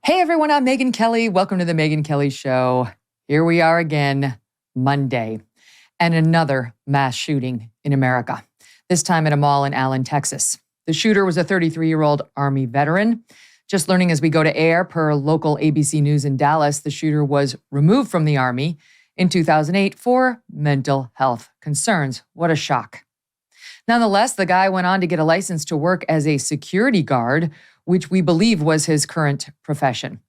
Hey everyone, I'm Megyn Kelly. Welcome to the Megyn Kelly Show. Here we are again, Monday, and another mass shooting in America, this time at a mall in Allen, Texas. The shooter was a 33-year-old Army veteran. Just learning as we go to air, per local ABC News in Dallas, the shooter was removed from the Army in 2008 for mental health concerns. What a shock. Nonetheless, the guy went on to get a license to work as a security guard, which we believe was his current profession.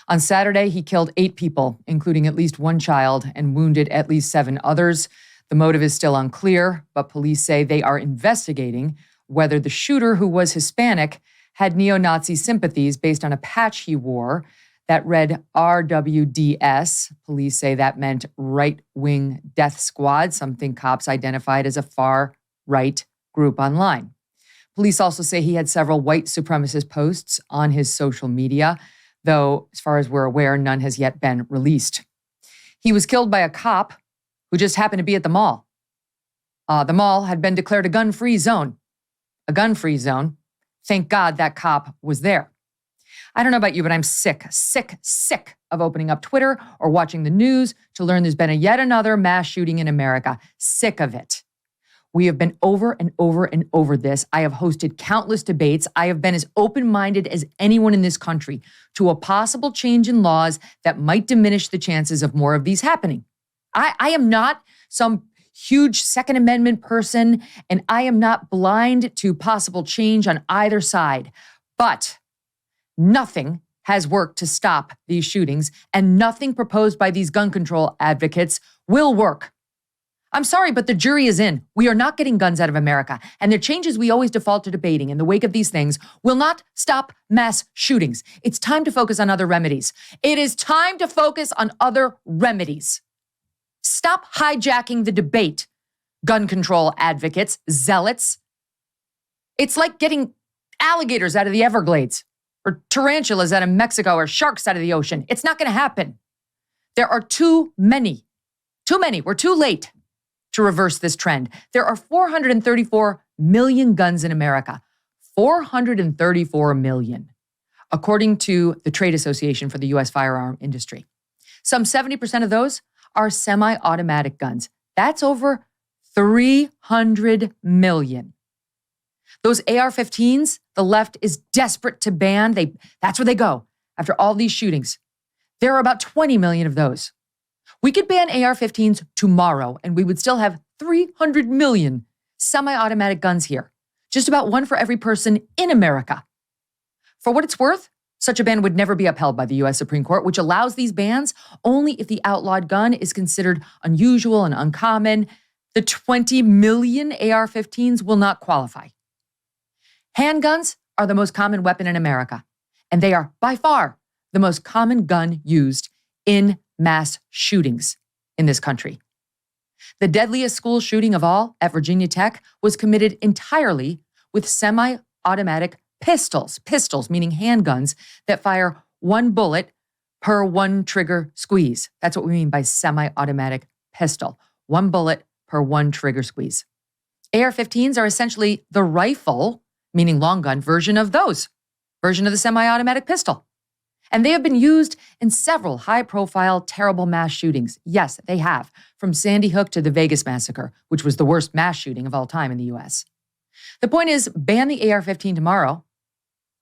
On Saturday, he killed 8 people, including at least 1 child, and wounded at least 7 others. The motive is still unclear, but police say they are investigating whether the shooter, who was Hispanic, had neo-Nazi sympathies based on a patch he wore that read RWDS. Police say that meant right-wing death squad, something cops identified as a far-right group online. Police also say he had several white supremacist posts on his social media, though, as far as we're aware, none has yet been released. He was killed by a cop who just happened to be at the mall. The mall had been declared a gun-free zone. A gun-free zone. Thank God that cop was there. I don't know about you, but I'm sick of opening up Twitter or watching the news to learn there's been yet another mass shooting in America. Sick of it. We have been over and over this. I have hosted countless debates. I have been as open-minded as anyone in this country to a possible change in laws that might diminish the chances of more of these happening. I am not some huge Second Amendment person, and I am not blind to possible change on either side. But nothing has worked to stop these shootings, and nothing proposed by these gun control advocates will work. I'm sorry, but the jury is in. We are not getting guns out of America. And the changes we always default to debating in the wake of these things will not stop mass shootings. It's time to focus on other remedies. It is time to focus on other remedies. Stop hijacking the debate, gun control advocates, zealots. It's like getting alligators out of the Everglades, or tarantulas out of Mexico, or sharks out of the ocean. It's not going to happen. There are too many. We're too late to reverse this trend. There are 434 million guns in America. 434 million, according to the Trade Association for the U.S. Firearm Industry. Some 70% of those are semi-automatic guns. That's over 300 million. Those AR-15s, the left is desperate to ban. That's where they go after all these shootings. There are about 20 million of those. We could ban AR-15s tomorrow, and we would still have 300 million semi-automatic guns here. Just about one for every person in America. For what it's worth, such a ban would never be upheld by the U.S. Supreme Court, which allows these bans only if the outlawed gun is considered unusual and uncommon. The 20 million AR-15s will not qualify. Handguns are the most common weapon in America, and they are by far the most common gun used in mass shootings in this country. The deadliest school shooting of all at Virginia Tech was committed entirely with semi-automatic pistols meaning handguns that fire 1 bullet per 1 trigger squeeze. That's what we mean by semi-automatic pistol. 1 bullet per 1 trigger squeeze. AR-15s are essentially the rifle, meaning long gun, version of the semi-automatic pistol. And they have been used in several high-profile, terrible mass shootings. Yes, they have, from Sandy Hook to the Vegas massacre, which was the worst mass shooting of all time in the U.S. The point is, ban the AR-15 tomorrow.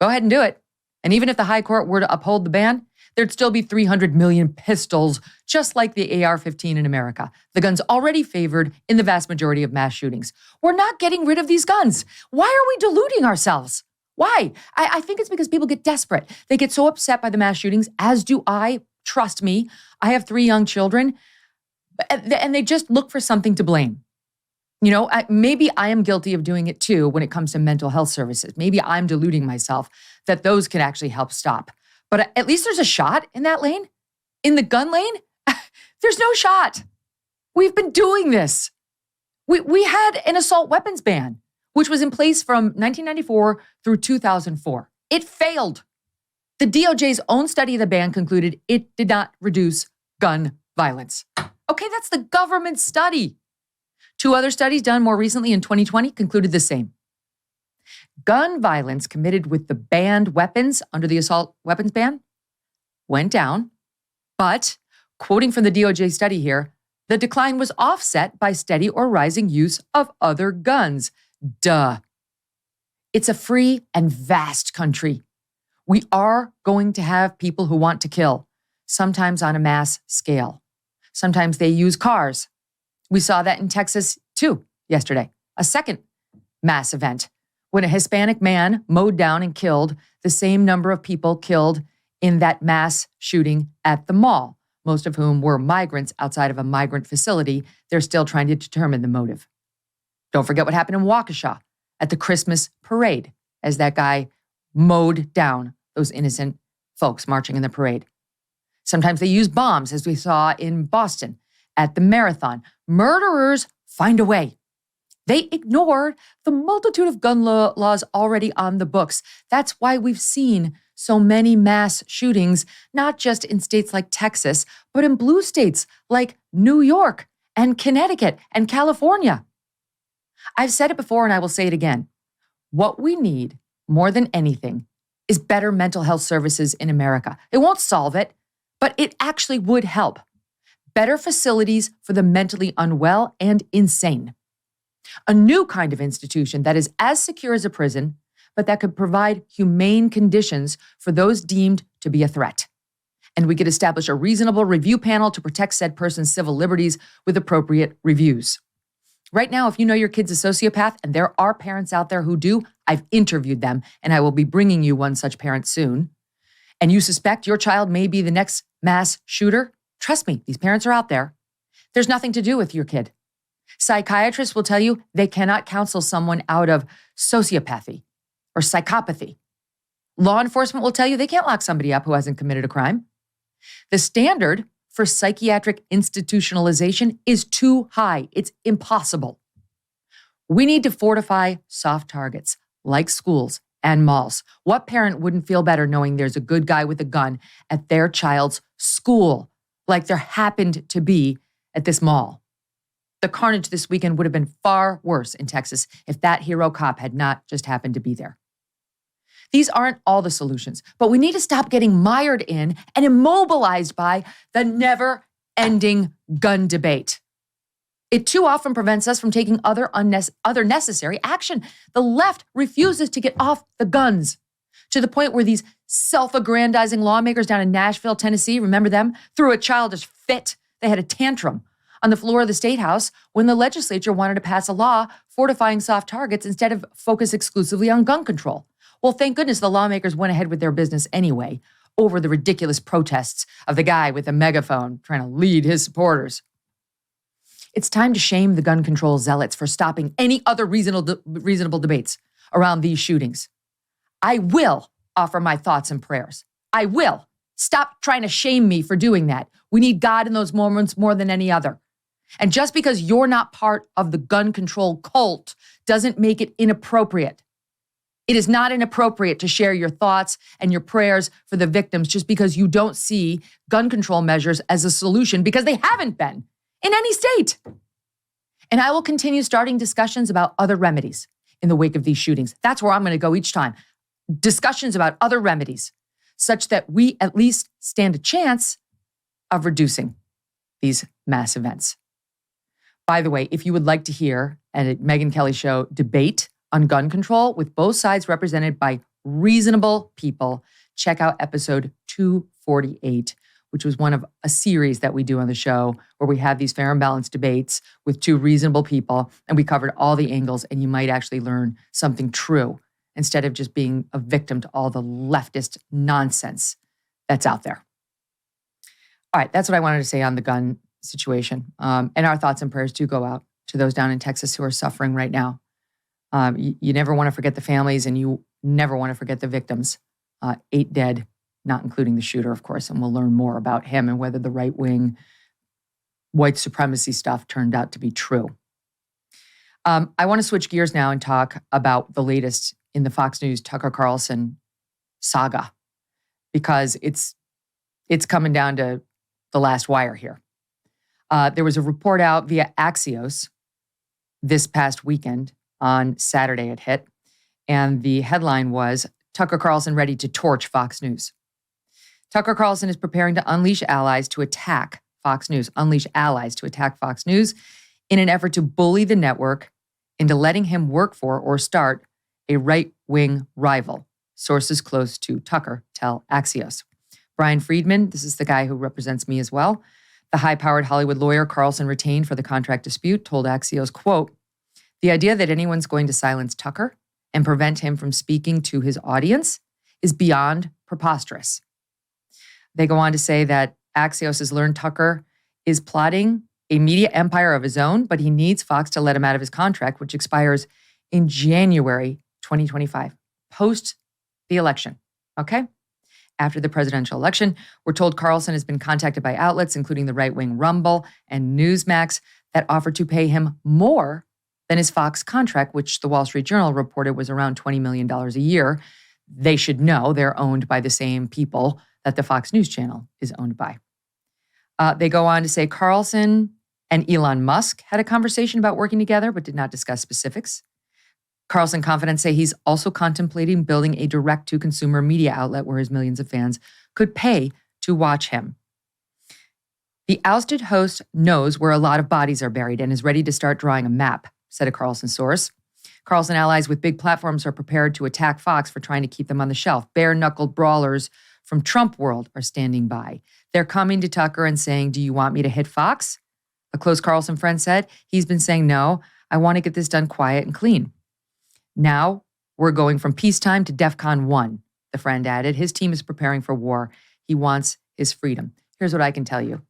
Go ahead and do it. And even if the high court were to uphold the ban, there'd still be 300 million pistols, just like the AR-15 in America, the guns already favored in the vast majority of mass shootings. We're not getting rid of these guns. Why are we deluding ourselves? Why? I think it's because people get desperate. They get so upset by the mass shootings, as do I. Trust me. I have 3 young children, and they just look for something to blame. You know, maybe I am guilty of doing it too when it comes to mental health services. Maybe I'm deluding myself that those can actually help stop. But at least there's a shot in that lane. In the gun lane, there's no shot. We've been doing this. We had an assault weapons ban, which was in place from 1994 through 2004. It failed. The DOJ's own study of the ban concluded it did not reduce gun violence. Okay, that's the government study. 2 other studies done more recently in 2020 concluded the same. Gun violence committed with the banned weapons under the assault weapons ban went down, but, quoting from the DOJ study here, the decline was offset by steady or rising use of other guns. Duh. It's a free and vast country. We are going to have people who want to kill, sometimes on a mass scale. Sometimes they use cars. We saw that in Texas, too, yesterday. A second mass event when a Hispanic man mowed down and killed the same number of people killed in that mass shooting at the mall, most of whom were migrants outside of a migrant facility. They're still trying to determine the motive. Don't forget what happened in Waukesha at the Christmas parade as that guy mowed down those innocent folks marching in the parade. Sometimes they use bombs, as we saw in Boston at the marathon. Murderers find a way. They ignored the multitude of gun laws already on the books. That's why we've seen so many mass shootings, not just in states like Texas, but in blue states like New York and Connecticut and California. I've said it before and I will say it again. What we need more than anything is better mental health services in America. It won't solve it, but it actually would help. Better facilities for the mentally unwell and insane. A new kind of institution that is as secure as a prison, but that could provide humane conditions for those deemed to be a threat. And we could establish a reasonable review panel to protect said person's civil liberties with appropriate reviews. Right now, if you know your kid's a sociopath, and there are parents out there who do, I've interviewed them, and I will be bringing you one such parent soon, and you suspect your child may be the next mass shooter, trust me, these parents are out there. There's nothing to do with your kid. Psychiatrists will tell you they cannot counsel someone out of sociopathy or psychopathy. Law enforcement will tell you they can't lock somebody up who hasn't committed a crime. The standard for psychiatric institutionalization is too high. It's impossible. We need to fortify soft targets like schools and malls. What parent wouldn't feel better knowing there's a good guy with a gun at their child's school, like there happened to be at this mall? The carnage this weekend would have been far worse in Texas if that hero cop had not just happened to be there. These aren't all the solutions, but we need to stop getting mired in and immobilized by the never-ending gun debate. It too often prevents us from taking other necessary action. The left refuses to get off the guns to the point where these self-aggrandizing lawmakers down in Nashville, Tennessee, remember them, threw a childish fit. They had a tantrum on the floor of the State House when the legislature wanted to pass a law fortifying soft targets instead of focus exclusively on gun control. Well, thank goodness the lawmakers went ahead with their business anyway over the ridiculous protests of the guy with a megaphone trying to lead his supporters. It's time to shame the gun control zealots for stopping any other reasonable debates around these shootings. I will offer my thoughts and prayers. I will. Stop trying to shame me for doing that. We need God in those moments more than any other. And just because you're not part of the gun control cult doesn't make it inappropriate. It is not inappropriate to share your thoughts and your prayers for the victims just because you don't see gun control measures as a solution, because they haven't been in any state. And I will continue starting discussions about other remedies in the wake of these shootings. That's where I'm going to go each time. Discussions about other remedies, such that we at least stand a chance of reducing these mass events. By the way, if you would like to hear a Megyn Kelly show debate on gun control with both sides represented by reasonable people, check out episode 248, which was one of a series that we do on the show where we have these fair and balanced debates with two reasonable people, and we covered all the angles, and you might actually learn something true instead of just being a victim to all the leftist nonsense that's out there. All right, that's what I wanted to say on the gun situation. And our thoughts and prayers do go out to those down in Texas who are suffering right now. You never want to forget the families, and you never want to forget the victims. 8 dead, not including the shooter, of course, and we'll learn more about him and whether the right-wing white supremacy stuff turned out to be true. I want to switch gears now and talk about the latest in the Fox News Tucker Carlson saga, because it's coming down to the last wire here. There was a report out via Axios this past weekend. On Saturday it hit, and the headline was, Tucker Carlson ready to torch Fox News. Tucker Carlson is preparing to unleash allies to attack Fox News, in an effort to bully the network into letting him work for or start a right-wing rival. Sources close to Tucker tell Axios. Brian Friedman, this is the guy who represents me as well, the high-powered Hollywood lawyer Carlson retained for the contract dispute, told Axios, quote, "The idea that anyone's going to silence Tucker and prevent him from speaking to his audience is beyond preposterous." They go on to say that Axios has learned Tucker is plotting a media empire of his own, but he needs Fox to let him out of his contract, which expires in January 2025, post the election, okay? After the presidential election, we're told Carlson has been contacted by outlets, including the right-wing Rumble and Newsmax, that offered to pay him more than his Fox contract, which the Wall Street Journal reported was around $20 million a year. They should know they're owned by the same people that the Fox News channel is owned by. They go on to say Carlson and Elon Musk had a conversation about working together, but did not discuss specifics. Carlson confidants say he's also contemplating building a direct-to-consumer media outlet where his millions of fans could pay to watch him. The ousted host knows where a lot of bodies are buried and is ready to start drawing a map, said a Carlson source. Carlson allies with big platforms are prepared to attack Fox for trying to keep them on the shelf. Bare-knuckled brawlers from Trump world are standing by. They're coming to Tucker and saying, "Do you want me to hit Fox?" A close Carlson friend said, "He's been saying, no, I want to get this done quiet and clean." Now we're going from peacetime to DEFCON 1, the friend added. His team is preparing for war. He wants his freedom. Here's what I can tell you.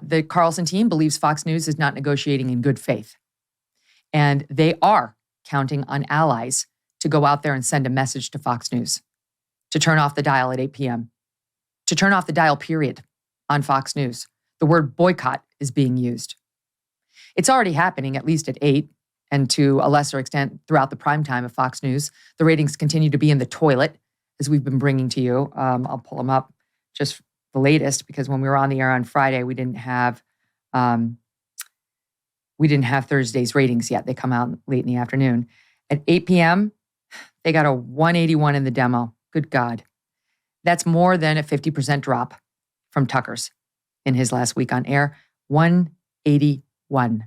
The Carlson team believes Fox News is not negotiating in good faith. And they are counting on allies to go out there and send a message to Fox News, to turn off the dial at 8 p.m., to turn off the dial period on Fox News. The word boycott is being used. It's already happening, at least at 8, and to a lesser extent throughout the prime time of Fox News. The ratings continue to be in the toilet, as we've been bringing to you. I'll pull them up, just the latest, because when we were on the air on Friday, we didn't have Thursday's ratings yet. They come out late in the afternoon. At 8 p.m., they got a 181 in the demo. Good God. That's more than a 50% drop from Tucker's in his last week on air. 181.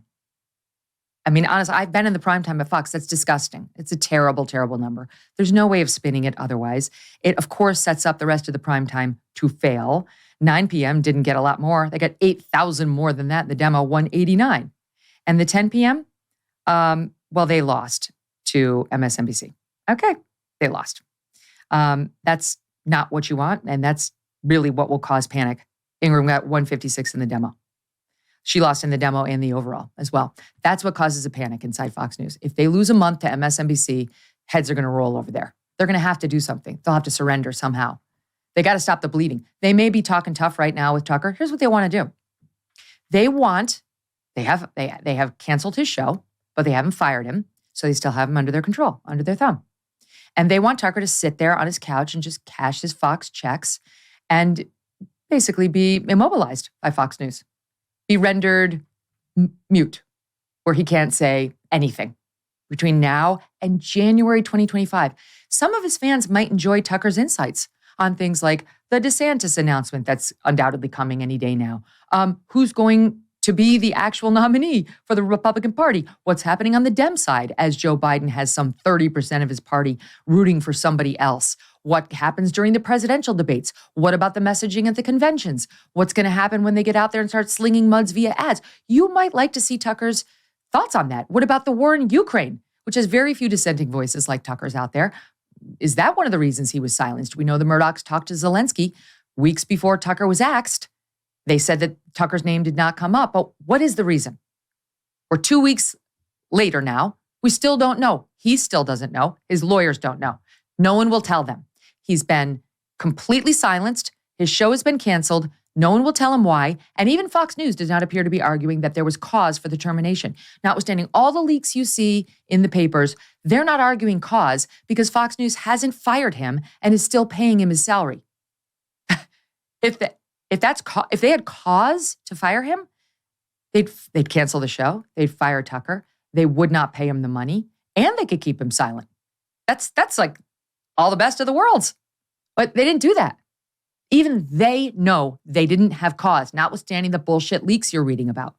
I mean, honestly, I've been in the primetime at Fox. That's disgusting. It's a terrible, terrible number. There's no way of spinning it otherwise. It, of course, sets up the rest of the primetime to fail. 9 p.m. didn't get a lot more. They got 8,000 more than that in the demo, 189. And the 10 p.m., well, they lost to MSNBC. Okay, they lost. That's not what you want, and that's really what will cause panic. Ingram got 156 in the demo. She lost in the demo and the overall as well. That's what causes a panic inside Fox News. If they lose a month to MSNBC, heads are going to roll over there. They're going to have to do something. They'll have to surrender somehow. They got to stop the bleeding. They may be talking tough right now with Tucker. Here's what they want to do. They have canceled his show, but they haven't fired him. So they still have him under their control, under their thumb. And they want Tucker to sit there on his couch and just cash his Fox checks and basically be immobilized by Fox News. Be rendered mute, where he can't say anything between now and January 2025. Some of his fans might enjoy Tucker's insights on things like the DeSantis announcement that's undoubtedly coming any day now. Who's going to be the actual nominee for the Republican Party? What's happening on the Dem side as Joe Biden has some 30% of his party rooting for somebody else? What happens during the presidential debates? What about the messaging at the conventions? What's going to happen when they get out there and start slinging muds via ads? You might like to see Tucker's thoughts on that. What about the war in Ukraine, which has very few dissenting voices like Tucker's out there? Is that one of the reasons he was silenced? We know the Murdochs talked to Zelensky weeks before Tucker was axed. They said that Tucker's name did not come up. But what is the reason? We're 2 weeks later now. We still don't know. He still doesn't know. His lawyers don't know. No one will tell them. He's been completely silenced. His show has been canceled. No one will tell him why. And even Fox News does not appear to be arguing that there was cause for the termination. Notwithstanding all the leaks you see in the papers, they're not arguing cause because Fox News hasn't fired him and is still paying him his salary. If they had cause to fire him, they'd cancel the show. They'd fire Tucker. They would not pay him the money, and they could keep him silent. That's like all the best of the worlds. But they didn't do that. Even they know they didn't have cause, notwithstanding the bullshit leaks you're reading about,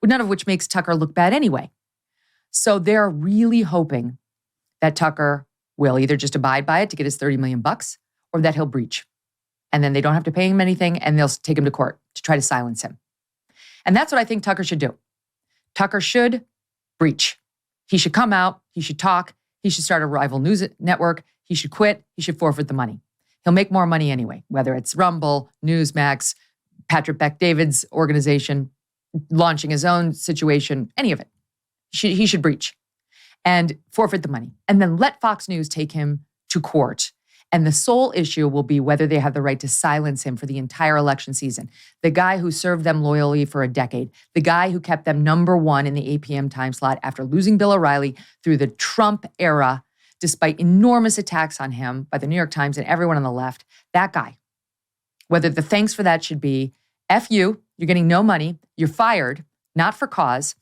none of which makes Tucker look bad anyway. So they're really hoping that Tucker will either just abide by it to get his $30 million or that he'll breach. And then they don't have to pay him anything and they'll take him to court to try to silence him. And that's what I think Tucker should do. Tucker should breach. He should come out. He should talk. He should start a rival news network. He should quit. He should forfeit the money. He'll make more money anyway, whether it's Rumble, Newsmax, Patrick Bet-David's organization, launching his own situation, any of it. He should breach and forfeit the money. And then let Fox News take him to court. And the sole issue will be whether they have the right to silence him for the entire election season. The guy who served them loyally for a decade. The guy who kept them number one in the 8 p.m. time slot after losing Bill O'Reilly through the Trump era, despite enormous attacks on him by the New York Times and everyone on the left. That guy. Whether the thanks for that should be, F you, you're getting no money, you're fired, not for cause,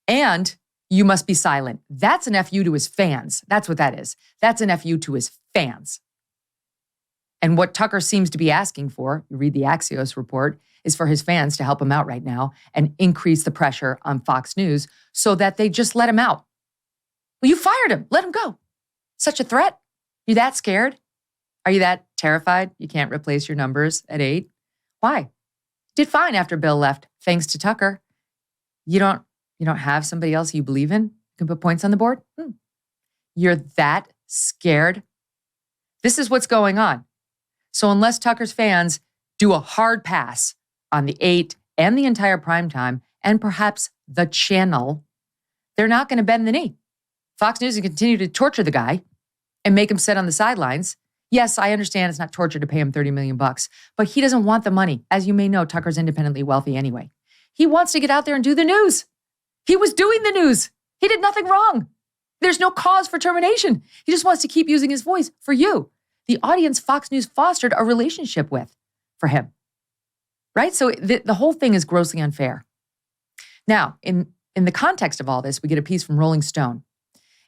and you must be silent. That's an F you to his fans. That's what that is. That's an F you to his fans. And what Tucker seems to be asking for, you read the Axios report, is for his fans to help him out right now and increase the pressure on Fox News so that they just let him out. Well, you fired him. Let him go. Such a threat? You that scared? Are you that terrified you can't replace your numbers at 8? Why? Did fine after Bill left, thanks to Tucker. You don't have somebody else you believe in? You can put points on the board? You're that scared? This is what's going on. So unless Tucker's fans do a hard pass on the 8 and the entire primetime and perhaps the channel, they're not going to bend the knee. Fox News will continue to torture the guy and make him sit on the sidelines. Yes, I understand it's not torture to pay him $30 million, but he doesn't want the money. As you may know, Tucker's independently wealthy anyway. He wants to get out there and do the news. He was doing the news. He did nothing wrong. There's no cause for termination. He just wants to keep using his voice for you, the audience Fox News fostered a relationship with for him, right? So the whole thing is grossly unfair. Now, in the context of all this, we get a piece from Rolling Stone.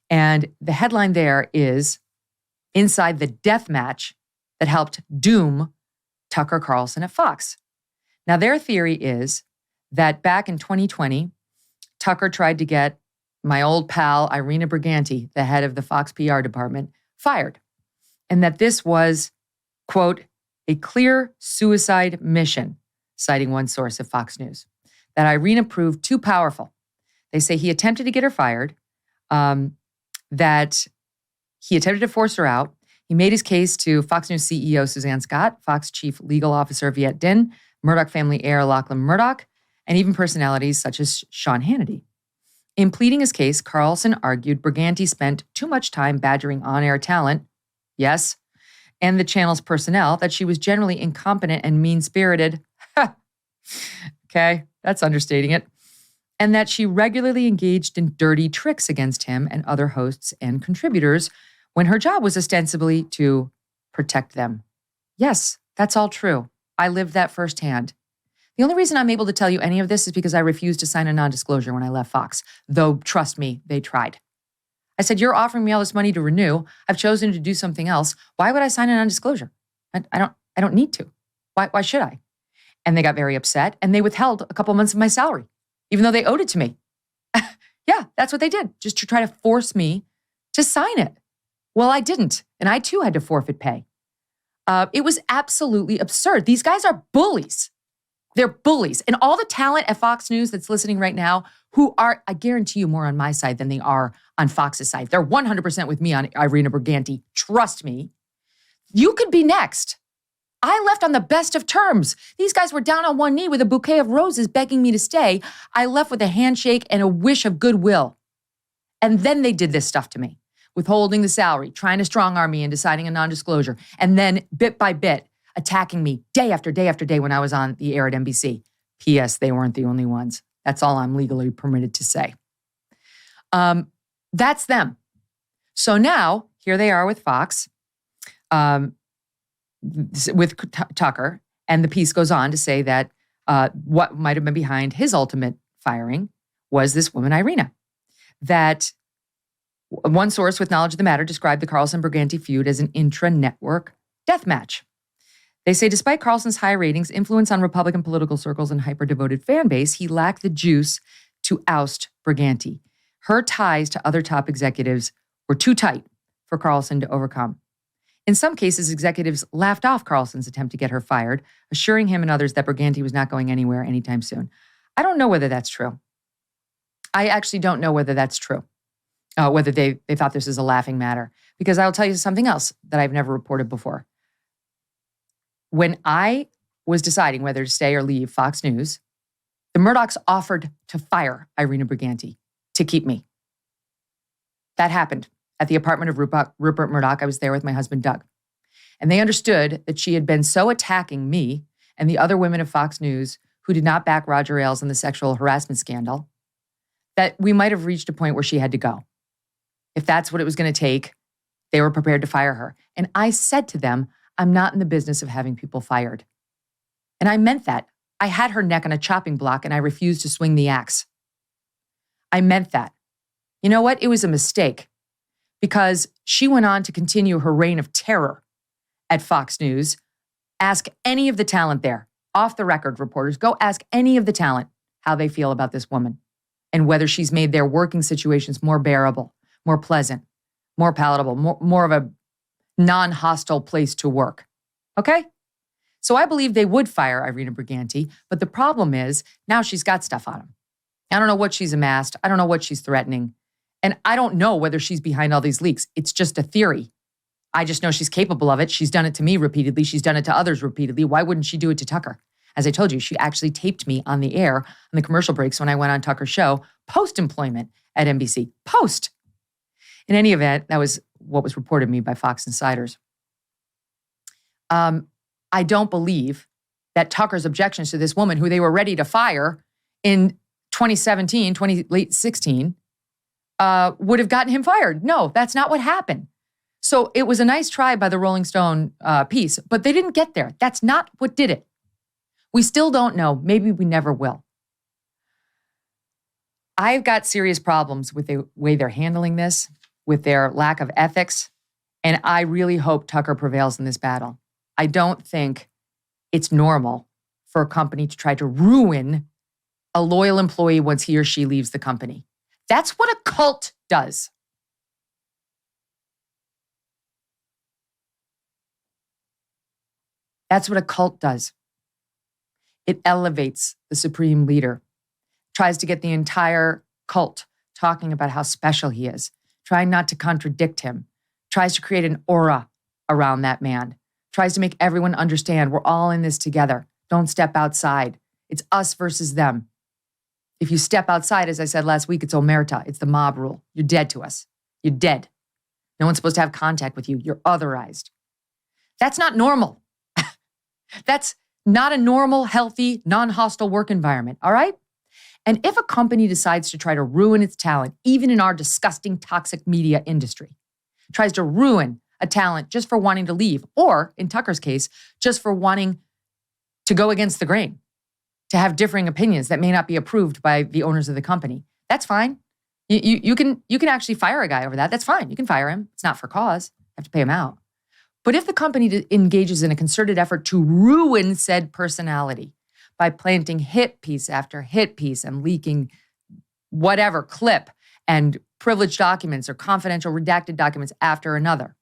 And the headline there is, inside the death match that helped doom Tucker Carlson at Fox. Now, their theory is that back in 2020, Tucker tried to get my old pal, Irina Briganti, the head of the Fox PR department, fired. And that this was, quote, a clear suicide mission, citing one source of Fox News, that Irina proved too powerful. They say he attempted to get her fired, that he attempted to force her out. He made his case to Fox News CEO Suzanne Scott, Fox Chief Legal Officer Viet Din, Murdoch family heir Lachlan Murdoch, and even personalities such as Sean Hannity. In pleading his case, Carlson argued Briganti spent too much time badgering on-air talent, yes, and the channel's personnel, that she was generally incompetent and mean-spirited. Okay, that's understating it. And that she regularly engaged in dirty tricks against him and other hosts and contributors when her job was ostensibly to protect them. Yes, that's all true. I lived that firsthand. The only reason I'm able to tell you any of this is because I refused to sign a non-disclosure when I left Fox, though, trust me, they tried. I said, you're offering me all this money to renew. I've chosen to do something else. Why would I sign a non-disclosure? I don't need to. Why should I? And they got very upset, and they withheld a couple months of my salary, even though they owed it to me. Yeah, that's what they did, just to try to force me to sign it. Well, I didn't, and I too had to forfeit pay. It was absolutely absurd. These guys are bullies. They're bullies. And all the talent at Fox News that's listening right now, who are, I guarantee you, more on my side than they are on Fox's side. They're 100% with me on Irina Briganti. Trust me. You could be next. I left on the best of terms. These guys were down on one knee with a bouquet of roses begging me to stay. I left with a handshake and a wish of goodwill. And then they did this stuff to me, withholding the salary, trying to strong-arm me into signing a non-disclosure, and then bit by bit, attacking me day after day after day when I was on the air at NBC. P.S. They weren't the only ones. That's all I'm legally permitted to say. That's them. So now, here they are with Fox, with Tucker, and the piece goes on to say that what might have been behind his ultimate firing was this woman, Irina. That one source with knowledge of the matter described the Carlson-Briganti feud as an intra-network death match. They say despite Carlson's high ratings, influence on Republican political circles, and hyper-devoted fan base, he lacked the juice to oust Briganti. Her ties to other top executives were too tight for Carlson to overcome. In some cases, executives laughed off Carlson's attempt to get her fired, assuring him and others that Briganti was not going anywhere anytime soon. I don't know whether that's true. I actually don't know whether that's true, whether they thought this was a laughing matter. Because I'll tell you something else that I've never reported before. When I was deciding whether to stay or leave Fox News, the Murdochs offered to fire Irina Briganti to keep me. That happened at the apartment of Rupert Murdoch. I was there with my husband, Doug. And they understood that she had been so attacking me and the other women of Fox News who did not back Roger Ailes in the sexual harassment scandal that we might have reached a point where she had to go. If that's what it was going to take, they were prepared to fire her. And I said to them, I'm not in the business of having people fired. And I meant that. I had her neck on a chopping block and I refused to swing the axe. I meant that. You know what? It was a mistake because she went on to continue her reign of terror at Fox News. Ask any of the talent there, off the record reporters, go ask any of the talent how they feel about this woman and whether she's made their working situations more bearable, more pleasant, more palatable, more of a non-hostile place to work. Okay? So I believe they would fire Irina Briganti, but the problem is now she's got stuff on him. I don't know what she's amassed. I don't know what she's threatening. And I don't know whether she's behind all these leaks. It's just a theory. I just know she's capable of it. She's done it to me repeatedly. She's done it to others repeatedly. Why wouldn't she do it to Tucker? As I told you, she actually taped me on the air on the commercial breaks when I went on Tucker's show, post-employment at NBC. Post. In any event, that was what was reported to me by Fox insiders. I don't believe that Tucker's objections to this woman who they were ready to fire in 2017, late 16, would have gotten him fired. No, that's not what happened. So it was a nice try by the Rolling Stone piece, but they didn't get there. That's not what did it. We still don't know. Maybe we never will. I've got serious problems with the way they're handling this, with their lack of ethics, and I really hope Tucker prevails in this battle. I don't think it's normal for a company to try to ruin a loyal employee once he or she leaves the company. That's what a cult does. That's what a cult does. It elevates the supreme leader, tries to get the entire cult talking about how special he is, trying not to contradict him, tries to create an aura around that man, tries to make everyone understand we're all in this together. Don't step outside. It's us versus them. If you step outside, as I said last week, it's omerta. It's the mob rule. You're dead to us. You're dead. No one's supposed to have contact with you. You're otherized. That's not normal. That's not a normal, healthy, non-hostile work environment, all right? And if a company decides to try to ruin its talent, even in our disgusting, toxic media industry, tries to ruin a talent just for wanting to leave, or in Tucker's case, just for wanting to go against the grain, to have differing opinions that may not be approved by the owners of the company, that's fine. You can actually fire a guy over that. That's fine. You can fire him. It's not for cause. You have to pay him out. But if the company engages in a concerted effort to ruin said personality by planting hit piece after hit piece and leaking whatever clip and privileged documents or confidential redacted documents after another,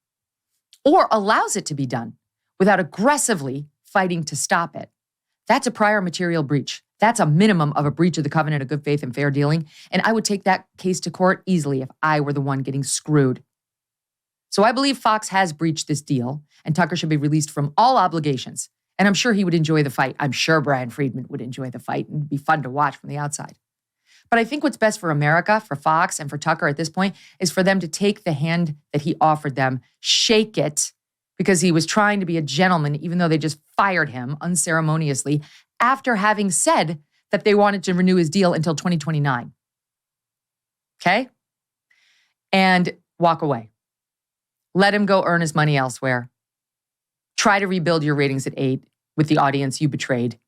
or allows it to be done without aggressively fighting to stop it, that's a prior material breach. That's a minimum of a breach of the covenant of good faith and fair dealing. And I would take that case to court easily if I were the one getting screwed. So I believe Fox has breached this deal and Tucker should be released from all obligations. And I'm sure he would enjoy the fight. I'm sure Brian Friedman would enjoy the fight and it'd be fun to watch from the outside. But I think what's best for America, for Fox and for Tucker at this point is for them to take the hand that he offered them, shake it, because he was trying to be a gentleman, even though they just fired him unceremoniously after having said that they wanted to renew his deal until 2029. Okay? And walk away. Let him go earn his money elsewhere. Try to rebuild your ratings at 8 with the audience you betrayed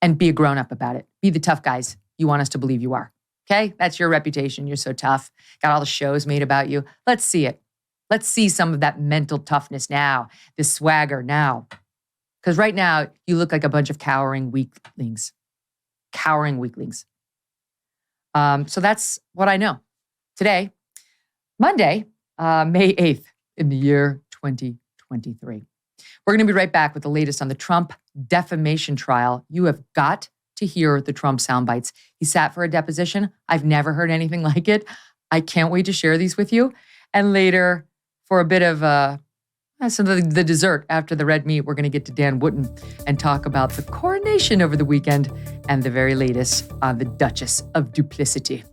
and be a grown-up about it. Be the tough guys you want us to believe you are. Okay? That's your reputation. You're so tough. Got all the shows made about you. Let's see it. Let's see some of that mental toughness now, this swagger now. Because right now, you look like a bunch of cowering weaklings. Cowering weaklings. So that's what I know. Today, Monday, May 8th in the year 2023. We're going to be right back with the latest on the Trump defamation trial. You have got to hear the Trump sound bites. He sat for a deposition. I've never heard anything like it. I can't wait to share these with you. And later, for a bit of some of the dessert after the red meat, we're going to get to Dan Wootton and talk about the coronation over the weekend and the very latest on the Duchess of Duplicity.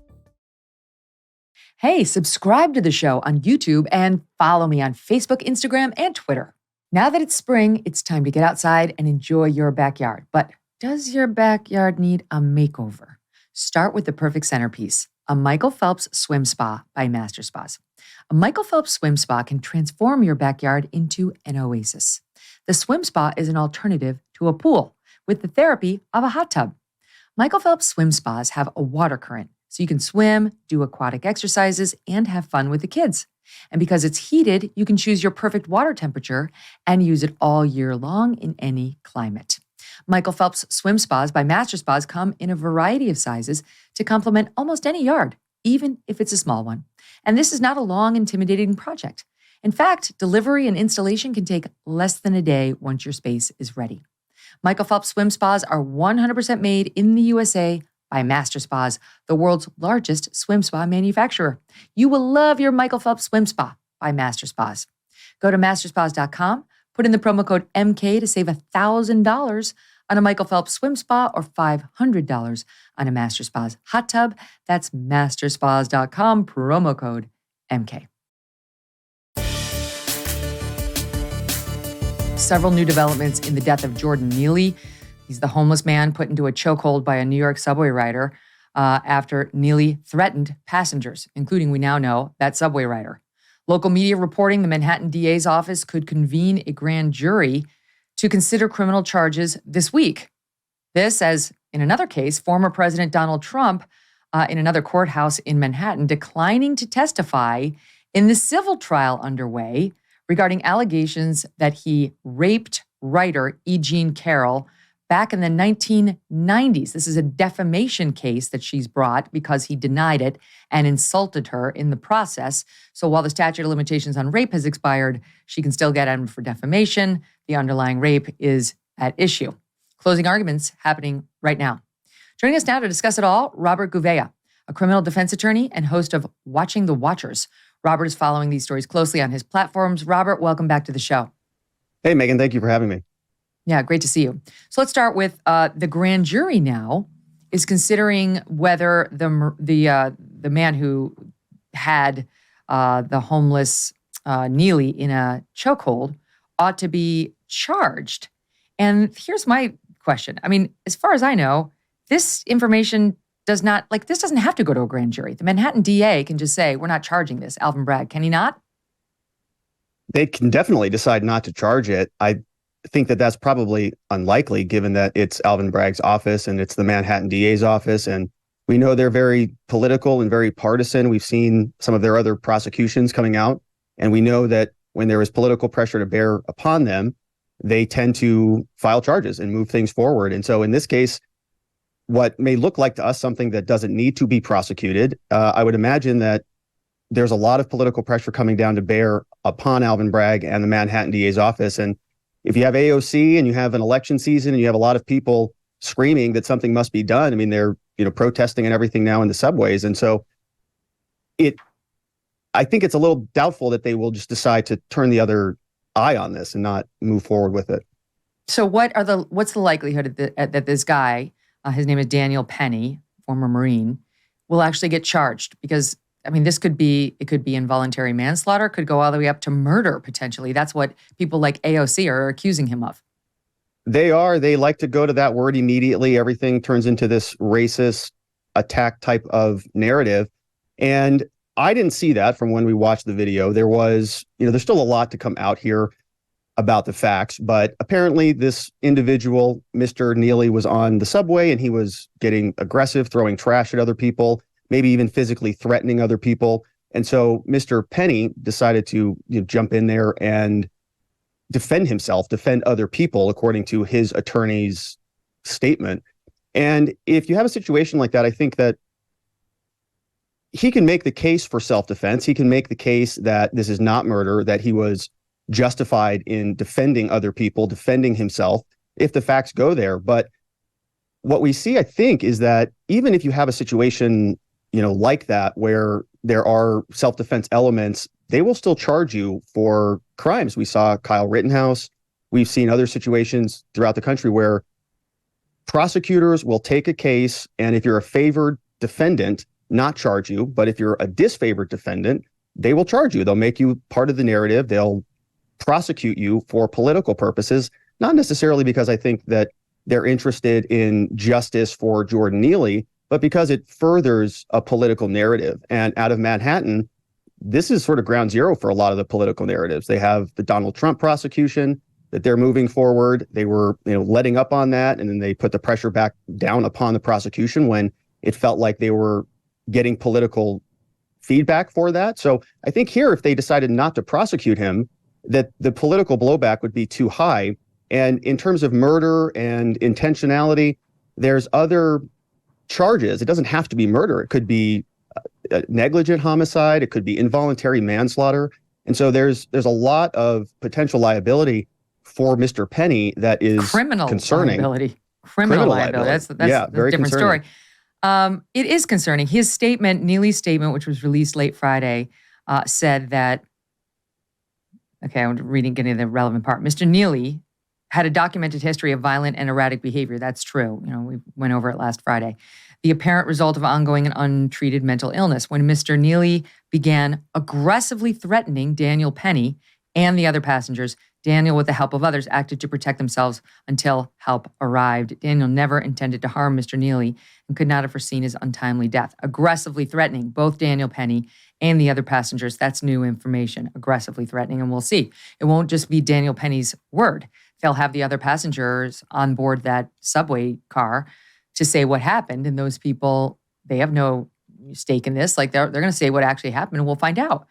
Hey, subscribe to the show on YouTube and follow me on Facebook, Instagram, and Twitter. Now that it's spring, it's time to get outside and enjoy your backyard. But does your backyard need a makeover? Start with the perfect centerpiece, a Michael Phelps swim spa by Master Spas. A Michael Phelps swim spa can transform your backyard into an oasis. The swim spa is an alternative to a pool with the therapy of a hot tub. Michael Phelps swim spas have a water current, so you can swim, do aquatic exercises, and have fun with the kids. And because it's heated, you can choose your perfect water temperature and use it all year long in any climate. Michael Phelps swim spas by Master Spas come in a variety of sizes to complement almost any yard, even if it's a small one. And this is not a long, intimidating project. In fact, delivery and installation can take less than a day once your space is ready. Michael Phelps swim spas are 100% made in the USA by Master Spas, the world's largest swim spa manufacturer. You will love your Michael Phelps swim spa by Master Spas. Go to masterspas.com, put in the promo code MK to save $1,000 on a Michael Phelps swim spa or $500 on a Master Spas hot tub. That's masterspas.com, promo code MK. Several new developments in the death of Jordan Neely. He's the homeless man put into a chokehold by a New York subway rider after Neely threatened passengers, including, we now know, that subway rider. Local media reporting the Manhattan DA's office could convene a grand jury to consider criminal charges this week. This, as in another case, former President Donald Trump in another courthouse in Manhattan declining to testify in the civil trial underway regarding allegations that he raped writer E. Jean Carroll back in the 1990s. This is a defamation case that she's brought because he denied it and insulted her in the process. So while the statute of limitations on rape has expired, she can still get him for defamation. The underlying rape is at issue. Closing arguments happening right now. Joining us now to discuss it all, Robert Gouveia, a criminal defense attorney and host of Watching the Watchers. Robert is following these stories closely on his platforms. Robert, welcome back to the show. Hey, Megyn, thank you for having me. Yeah, great to see you. So let's start with the grand jury now is considering whether the man who had the homeless Neely in a chokehold ought to be charged. And here's my question. I mean, as far as I know, this information doesn't have to go to a grand jury. The Manhattan DA can just say, we're not charging this, Alvin Bragg. Can he not? They can definitely decide not to charge it. I think that that's probably unlikely, given that it's Alvin Bragg's office and it's the Manhattan DA's office. And we know they're very political and very partisan. We've seen some of their other prosecutions coming out. And we know that when there is political pressure to bear upon them, they tend to file charges and move things forward. And so in this case, what may look like to us something that doesn't need to be prosecuted, I would imagine that there's a lot of political pressure coming down to bear upon Alvin Bragg and the Manhattan DA's office. And if you have AOC and you have an election season and you have a lot of people screaming that something must be done, I mean, they're protesting and everything now in the subways. And so I think it's a little doubtful that they will just decide to turn the other eye on this and not move forward with it. So what's the likelihood that this guy, his name is Daniel Penny, former Marine, will actually get charged? Because I mean, it could be involuntary manslaughter, could go all the way up to murder, potentially. That's what people like AOC are accusing him of. They like to go to that word immediately. Everything turns into this racist attack type of narrative. And I didn't see that from when we watched the video. There was, there's still a lot to come out here about the facts, but apparently this individual, Mr. Neely, was on the subway and he was getting aggressive, throwing trash at other people, maybe even physically threatening other people. And so Mr. Penny decided to jump in there and defend himself, defend other people, according to his attorney's statement. And if you have a situation like that, I think that he can make the case for self-defense. He can make the case that this is not murder, that he was justified in defending other people, defending himself, if the facts go there. But what we see, I think, is that even if you have a situation, like that, where there are self-defense elements, they will still charge you for crimes. We saw Kyle Rittenhouse. We've seen other situations throughout the country where prosecutors will take a case, and if you're a favored defendant, not charge you. But if you're a disfavored defendant, they will charge you. They'll make you part of the narrative. They'll prosecute you for political purposes, not necessarily because I think that they're interested in justice for Jordan Neely, but because it furthers a political narrative. And out of Manhattan, this is sort of ground zero for a lot of the political narratives. They have the Donald Trump prosecution that they're moving forward. They were, letting up on that, and then they put the pressure back down upon the prosecution when it felt like they were getting political feedback for that. So I think here, if they decided not to prosecute him, that the political blowback would be too high. And in terms of murder and intentionality, there's other charges. It doesn't have to be murder. It could be negligent homicide. It could be involuntary manslaughter. And so there's a lot of potential liability for Mr. Penny that is concerning. Criminal liability. That's a very different concerning story. It is concerning. His statement, Neely's statement, which was released late Friday, said that, I'm getting the relevant part. Mr. Neely had a documented history of violent and erratic behavior. That's true. We went over it last Friday. The apparent result of ongoing and untreated mental illness. When Mr. Neely began aggressively threatening Daniel Penny and the other passengers, Daniel, with the help of others, acted to protect themselves until help arrived. Daniel never intended to harm Mr. Neely and could not have foreseen his untimely death. Aggressively threatening both Daniel Penny and the other passengers. That's new information. Aggressively threatening, and we'll see. It won't just be Daniel Penny's word. They'll have the other passengers on board that subway car to say what happened, and those people, they have no stake in this. Like they're going to say what actually happened, and we'll find out.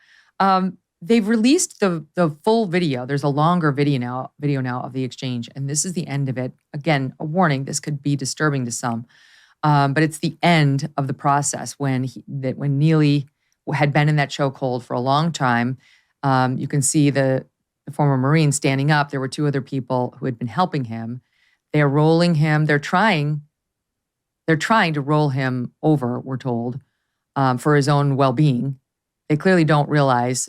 They've released the full video. There's a longer video now of the exchange, and this is the end of it. Again, a warning: this could be disturbing to some, but it's the end of the process when Neely had been in that chokehold for a long time. You can see the former Marine standing up. There were two other people who had been helping him. They're rolling him. They're trying to roll him over, we're told, for his own well-being. They clearly don't realize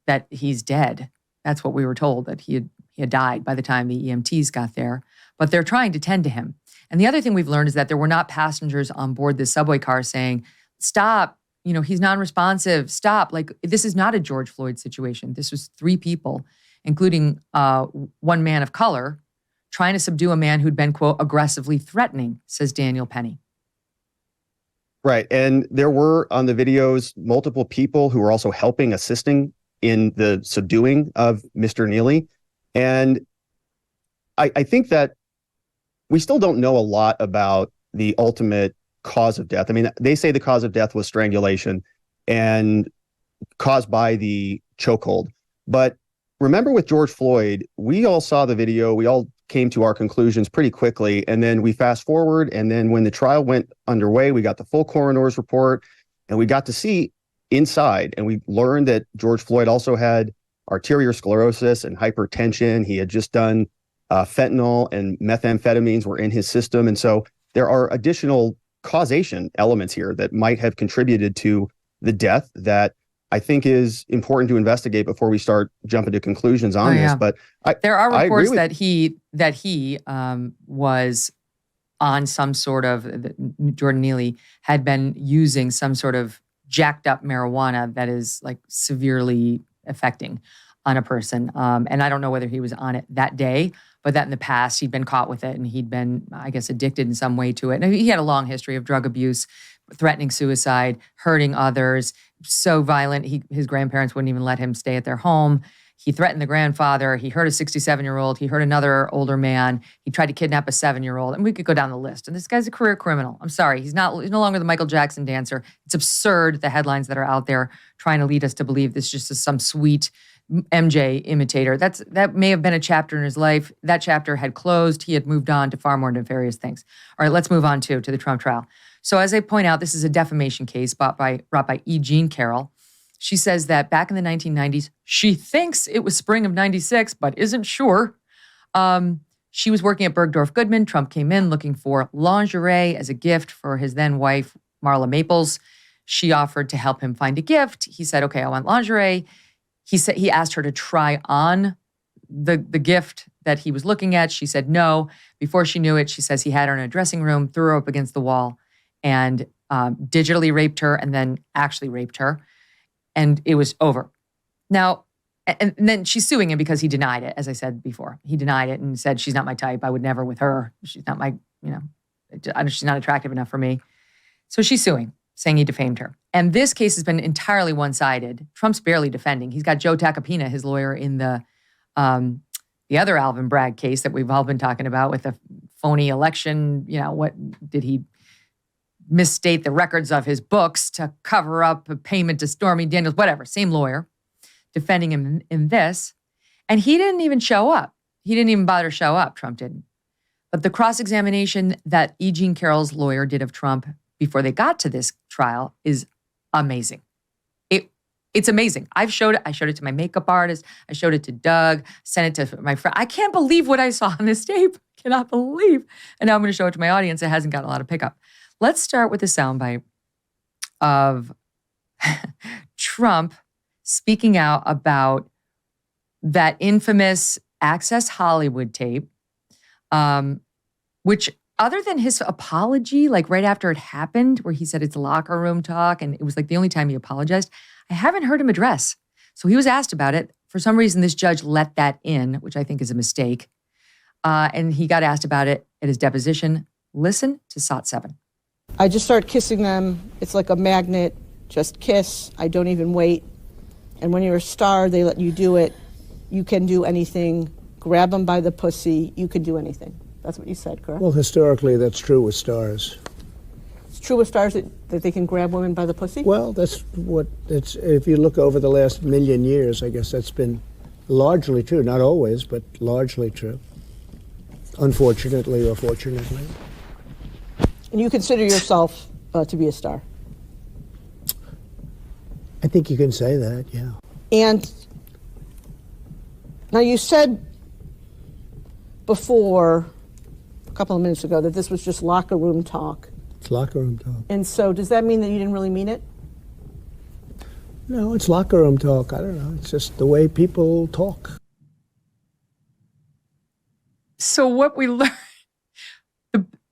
that he's dead. That's what we were told, that he had died by the time the EMTs got there. But they're trying to tend to him. And the other thing we've learned is that there were not passengers on board this subway car saying, stop, he's non-responsive, stop. Like, this is not a George Floyd situation. This was three people, including one man of color, trying to subdue a man who'd been, quote, aggressively threatening, says Daniel Penny. Right. And there were on the videos multiple people who were also helping, assisting in the subduing of Mr. Neely. And I think that we still don't know a lot about the ultimate cause of death. I mean, they say the cause of death was strangulation and caused by the chokehold. But remember with George Floyd, we all saw the video. We all came to our conclusions pretty quickly. And then we fast forward. And then when the trial went underway, we got the full coroner's report and we got to see inside. And we learned that George Floyd also had arterial sclerosis and hypertension. He had just done fentanyl and methamphetamines were in his system. And so there are additional causation elements here that might have contributed to the death that I think is important to investigate before we start jumping to conclusions on this. But there are reports that he was on some sort of, Jordan Neely had been using some sort of jacked up marijuana that is like severely affecting on a person. And I don't know whether he was on it that day, but that in the past he'd been caught with it and he'd been, I guess, addicted in some way to it. And he had a long history of drug abuse, threatening suicide, hurting others, so violent. His grandparents wouldn't even let him stay at their home. He threatened the grandfather. He hurt a 67-year-old. He hurt another older man. He tried to kidnap a 7-year-old. And we could go down the list. And this guy's a career criminal. I'm sorry. He's no longer the Michael Jackson dancer. It's absurd, the headlines that are out there trying to lead us to believe this just is some sweet, MJ imitator. That may have been a chapter in his life. That chapter had closed. He had moved on to far more nefarious things. All right, let's move on to the Trump trial. So as I point out, this is a defamation case brought by E. Jean Carroll. She says that back in the 1990s, she thinks it was spring of 96, but isn't sure. She was working at Bergdorf Goodman. Trump came in looking for lingerie as a gift for his then wife, Marla Maples. She offered to help him find a gift. He said, okay, I want lingerie. He asked her to try on the gift that he was looking at. She said no. Before she knew it, she says he had her in a dressing room, threw her up against the wall, and digitally raped her and then actually raped her. And it was over. Now, and then she's suing him because he denied it, as I said before. He denied it and said, she's not my type. I would never with her. She's not she's not attractive enough for me. So she's suing, saying he defamed her. And this case has been entirely one-sided. Trump's barely defending. He's got Joe Tacopina, his lawyer, in the other Alvin Bragg case that we've all been talking about with the phony election. What did he misstate the records of his books to cover up a payment to Stormy Daniels, whatever, same lawyer, defending him in this. And he didn't even show up. He didn't even bother to show up, Trump didn't. But the cross-examination that E. Jean Carroll's lawyer did of Trump before they got to this trial is amazing. It's amazing. I showed it to my makeup artist. I showed it to Doug, sent it to my friend. I can't believe what I saw on this tape. Cannot believe. And now I'm going to show it to my audience. It hasn't gotten a lot of pickup. Let's start with a soundbite of Trump speaking out about that infamous Access Hollywood tape, which other than his apology, like right after it happened, where he said it's locker room talk, and it was like the only time he apologized, I haven't heard him address. So he was asked about it. For some reason, this judge let that in, which I think is a mistake. And he got asked about it at his deposition. Listen to SOT 7. I just start kissing them. It's like a magnet. Just kiss. I don't even wait. And when you're a star, they let you do it. You can do anything. Grab them by the pussy. You can do anything. That's what you said, correct? Well, historically, that's true with stars. It's true with stars that they can grab women by the pussy? Well, that's what it's. If you look over the last million years, I guess that's been largely true. Not always, but largely true. Unfortunately or fortunately. And you consider yourself to be a star? I think you can say that, yeah. And now you said before, a couple of minutes ago, that this was just locker room talk. It's locker room talk. And so does that mean that you didn't really mean it? No, it's locker room talk. I don't know. It's just the way people talk. So what we learned,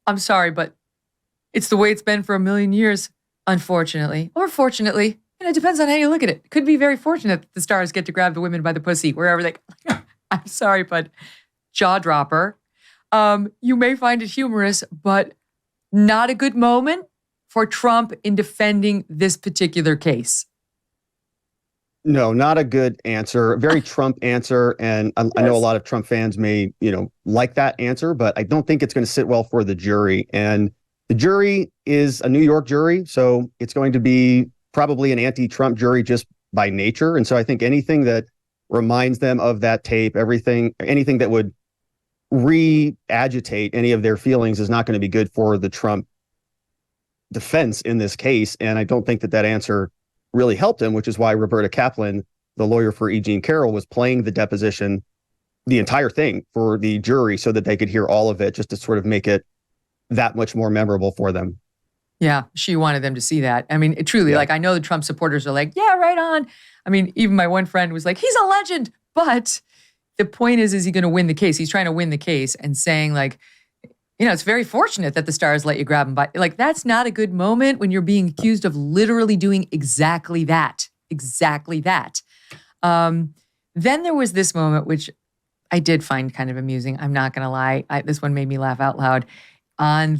I'm sorry, but it's the way it's been for a million years, unfortunately. Or fortunately. And it depends on how you look at it. It could be very fortunate that the stars get to grab the women by the pussy wherever they I'm sorry, but jaw dropper. You may find it humorous, but not a good moment for Trump in defending this particular case. No, not a good answer. Very Trump answer. And I know a lot of Trump fans may, like that answer, but I don't think it's going to sit well for the jury. And the jury is a New York jury, so it's going to be probably an anti-Trump jury just by nature. And so I think anything that reminds them of that tape, anything that would re-agitate any of their feelings is not going to be good for the Trump defense in this case. And I don't think that answer really helped him, which is why Roberta Kaplan, the lawyer for E. Jean Carroll, was playing the deposition, the entire thing, for the jury so that they could hear all of it, just to sort of make it that much more memorable for them. Yeah, she wanted them to see that. I mean, truly, I know the Trump supporters are like, yeah, right on. I mean, even my one friend was like, he's a legend. But the point is he going to win the case? He's trying to win the case and saying it's very fortunate that the stars let you grab him by. That's not a good moment when you're being accused of literally doing exactly that. Exactly that. Then there was this moment, which I did find kind of amusing. I'm not going to lie. This one made me laugh out loud. On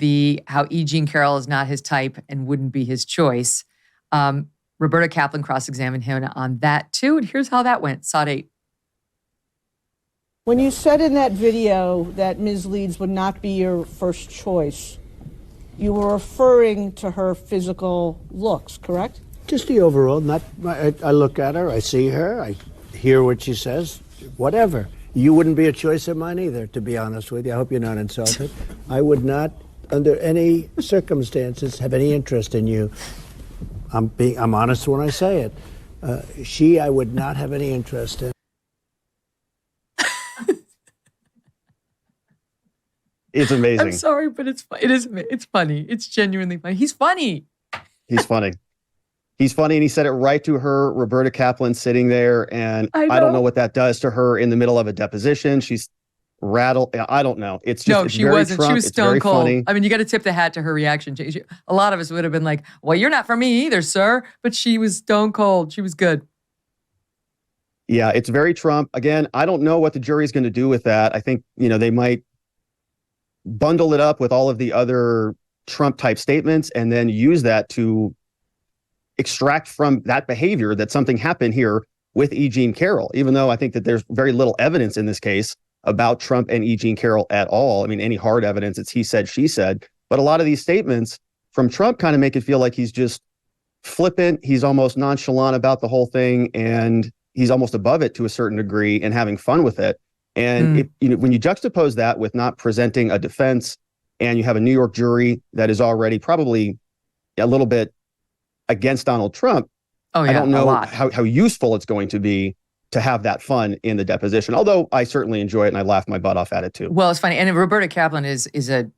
how E. Jean Carroll is not his type and wouldn't be his choice. Roberta Kaplan cross-examined him on that too. And here's how that went. SOT 8. When you said in that video that Ms. Leeds would not be your first choice, you were referring to her physical looks, correct? Just the overall. I look at her, I see her, I hear what she says, whatever. You wouldn't be a choice of mine either, to be honest with you. I hope you're not insulted. I would not, under any circumstances, have any interest in you. I'm honest when I say it. I would not have any interest in. It's amazing. I'm sorry, but it's funny. It's genuinely funny. He's funny. He's funny. He's funny, and he said it right to her. Roberta Kaplan sitting there, and I don't know what that does to her in the middle of a deposition. She's rattled. I don't know. It's just she wasn't. Trump. She was It's stone very cold. funny. I mean, you got to tip the hat to her reaction. A lot of us would have been like, "Well, you're not for me either, sir." But she was stone cold. She was good. Yeah, it's very Trump. Again, I don't know what the jury's going to do with that. I think they might bundle it up with all of the other Trump type statements and then use that to extract from that behavior that something happened here with E. Jean Carroll, even though I think that there's very little evidence in this case about Trump and E. Jean Carroll at all. I mean, any hard evidence, it's he said, she said. But a lot of these statements from Trump kind of make it feel like he's just flippant. He's almost nonchalant about the whole thing, and he's almost above it to a certain degree and having fun with it. And when you juxtapose that with not presenting a defense, and you have a New York jury that is already probably a little bit against Donald Trump, I don't know how useful it's going to be to have that fun in the deposition. Although I certainly enjoy it and I laughed my butt off at it too. Well, it's funny. And Roberta Kaplan is a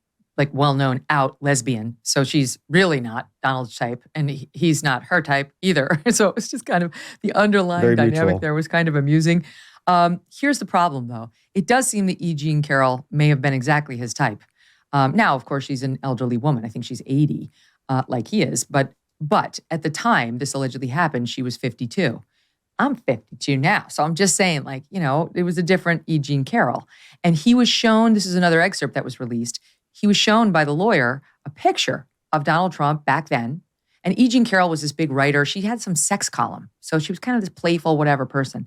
well-known out lesbian. So she's really not Donald's type, and he's not her type either. So it's just kind of the underlying Very dynamic mutual. there was kind of amusing. Here's the problem, though. It does seem that E. Jean Carroll may have been exactly his type. Now, of course, she's an elderly woman. I think she's 80, like he is. But at the time this allegedly happened, she was 52. I'm 52 now. So I'm just saying, it was a different E. Jean Carroll. And he was shown, this is another excerpt that was released, he was shown by the lawyer a picture of Donald Trump back then. And E. Jean Carroll was this big writer. She had some sex column. So she was kind of this playful whatever person.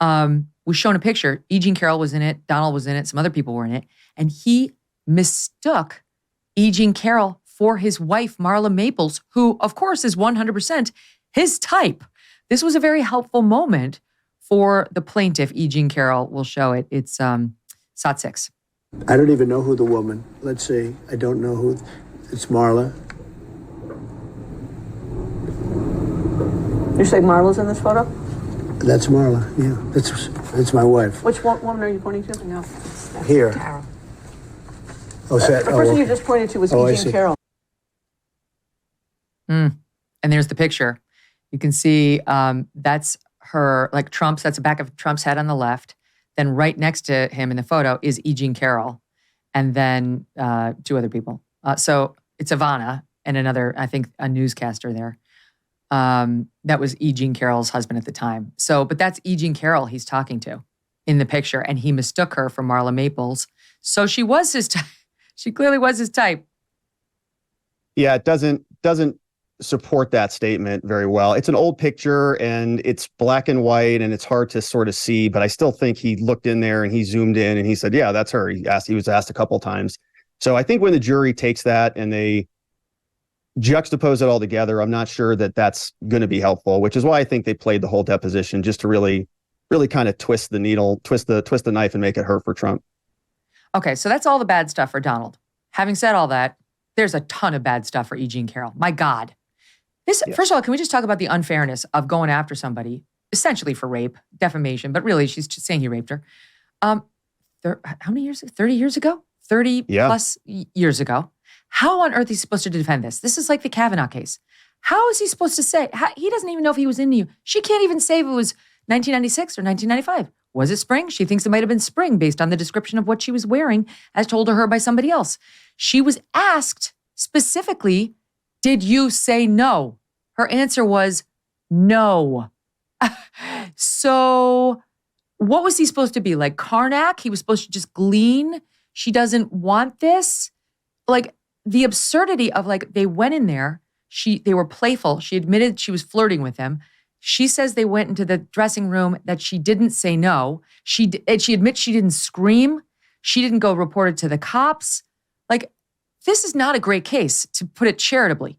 Was shown a picture. E. Jean Carroll was in it. Donald was in it. Some other people were in it. And he mistook E. Jean Carroll for his wife, Marla Maples, who, of course, is 100% his type. This was a very helpful moment for the plaintiff, E. Jean Carroll. We'll show it. It's SOT 6. I don't even know who the woman. Let's see. I don't know who. It's Marla. You say Marla's in this photo? That's Marla. Yeah, that's my wife. Which woman are you pointing to? No. Here. Carol. Oh, The person you just pointed to was E. Jean Carroll. And there's the picture. You can see that's her, Trump's, that's the back of Trump's head on the left. Then right next to him in the photo is E. Jean Carroll. And then two other people. So it's Ivana and another, I think, a newscaster there. That was E. Jean Carroll's husband at the time. But that's E. Jean Carroll he's talking to in the picture. And he mistook her for Marla Maples. So she was his type. She clearly was his type. Yeah, it doesn't support that statement very well. It's an old picture and it's black and white and it's hard to sort of see, but I still think he looked in there and he zoomed in and he said, yeah, that's her. He was asked a couple times. So I think when the jury takes that and they juxtapose it all together, I'm not sure that that's going to be helpful, which is why I think they played the whole deposition just to really kind of twist the needle, twist the knife and make it hurt for Trump. Okay, so that's all the bad stuff for Donald. Having said all that, there's a ton of bad stuff for E. Jean Carroll. My God. First of all, can we just talk about the unfairness of going after somebody, essentially for rape, defamation, but really she's just saying he raped her. How many years? 30 years ago? 30 plus years ago. How on earth is he supposed to defend this? This is like the Kavanaugh case. How is he supposed to say? He doesn't even know if he was into you. She can't even say if it was 1996 or 1995. Was it spring? She thinks it might have been spring based on the description of what she was wearing as told to her by somebody else. She was asked specifically, did you say no? Her answer was no. So what was he supposed to be? Like Karnak? He was supposed to just glean? She doesn't want this? The absurdity of they went in there. They were playful. She admitted she was flirting with him. She says they went into the dressing room, that she didn't say no. She admits she didn't scream. She didn't go report it to the cops. This is not a great case, to put it charitably.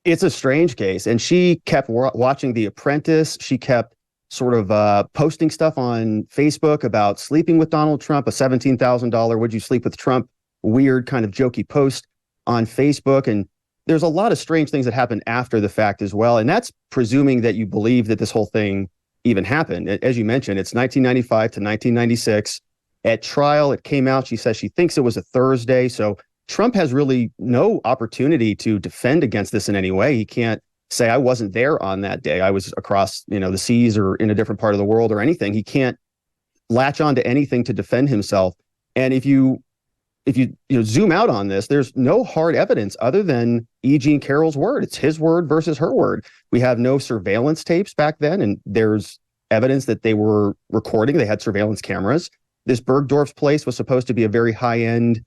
It's a strange case. And she kept watching The Apprentice. She kept sort of posting stuff on Facebook about sleeping with Donald Trump, a $17,000 "Would you sleep with Trump?" weird kind of jokey post on Facebook. And there's a lot of strange things that happen after the fact as well. And that's presuming that you believe that this whole thing even happened. As you mentioned, it's 1995 to 1996. At trial, it came out. She says she thinks it was a Thursday. So Trump has really no opportunity to defend against this in any way. He can't say, I wasn't there on that day. I was across, the seas or in a different part of the world or anything. He can't latch on to anything to defend himself. And if you zoom out on this, there's no hard evidence other than E. Jean Carroll's word. It's his word versus her word. We have no surveillance tapes back then, and there's evidence that they were recording. They had surveillance cameras. This Bergdorf's place was supposed to be a very high-end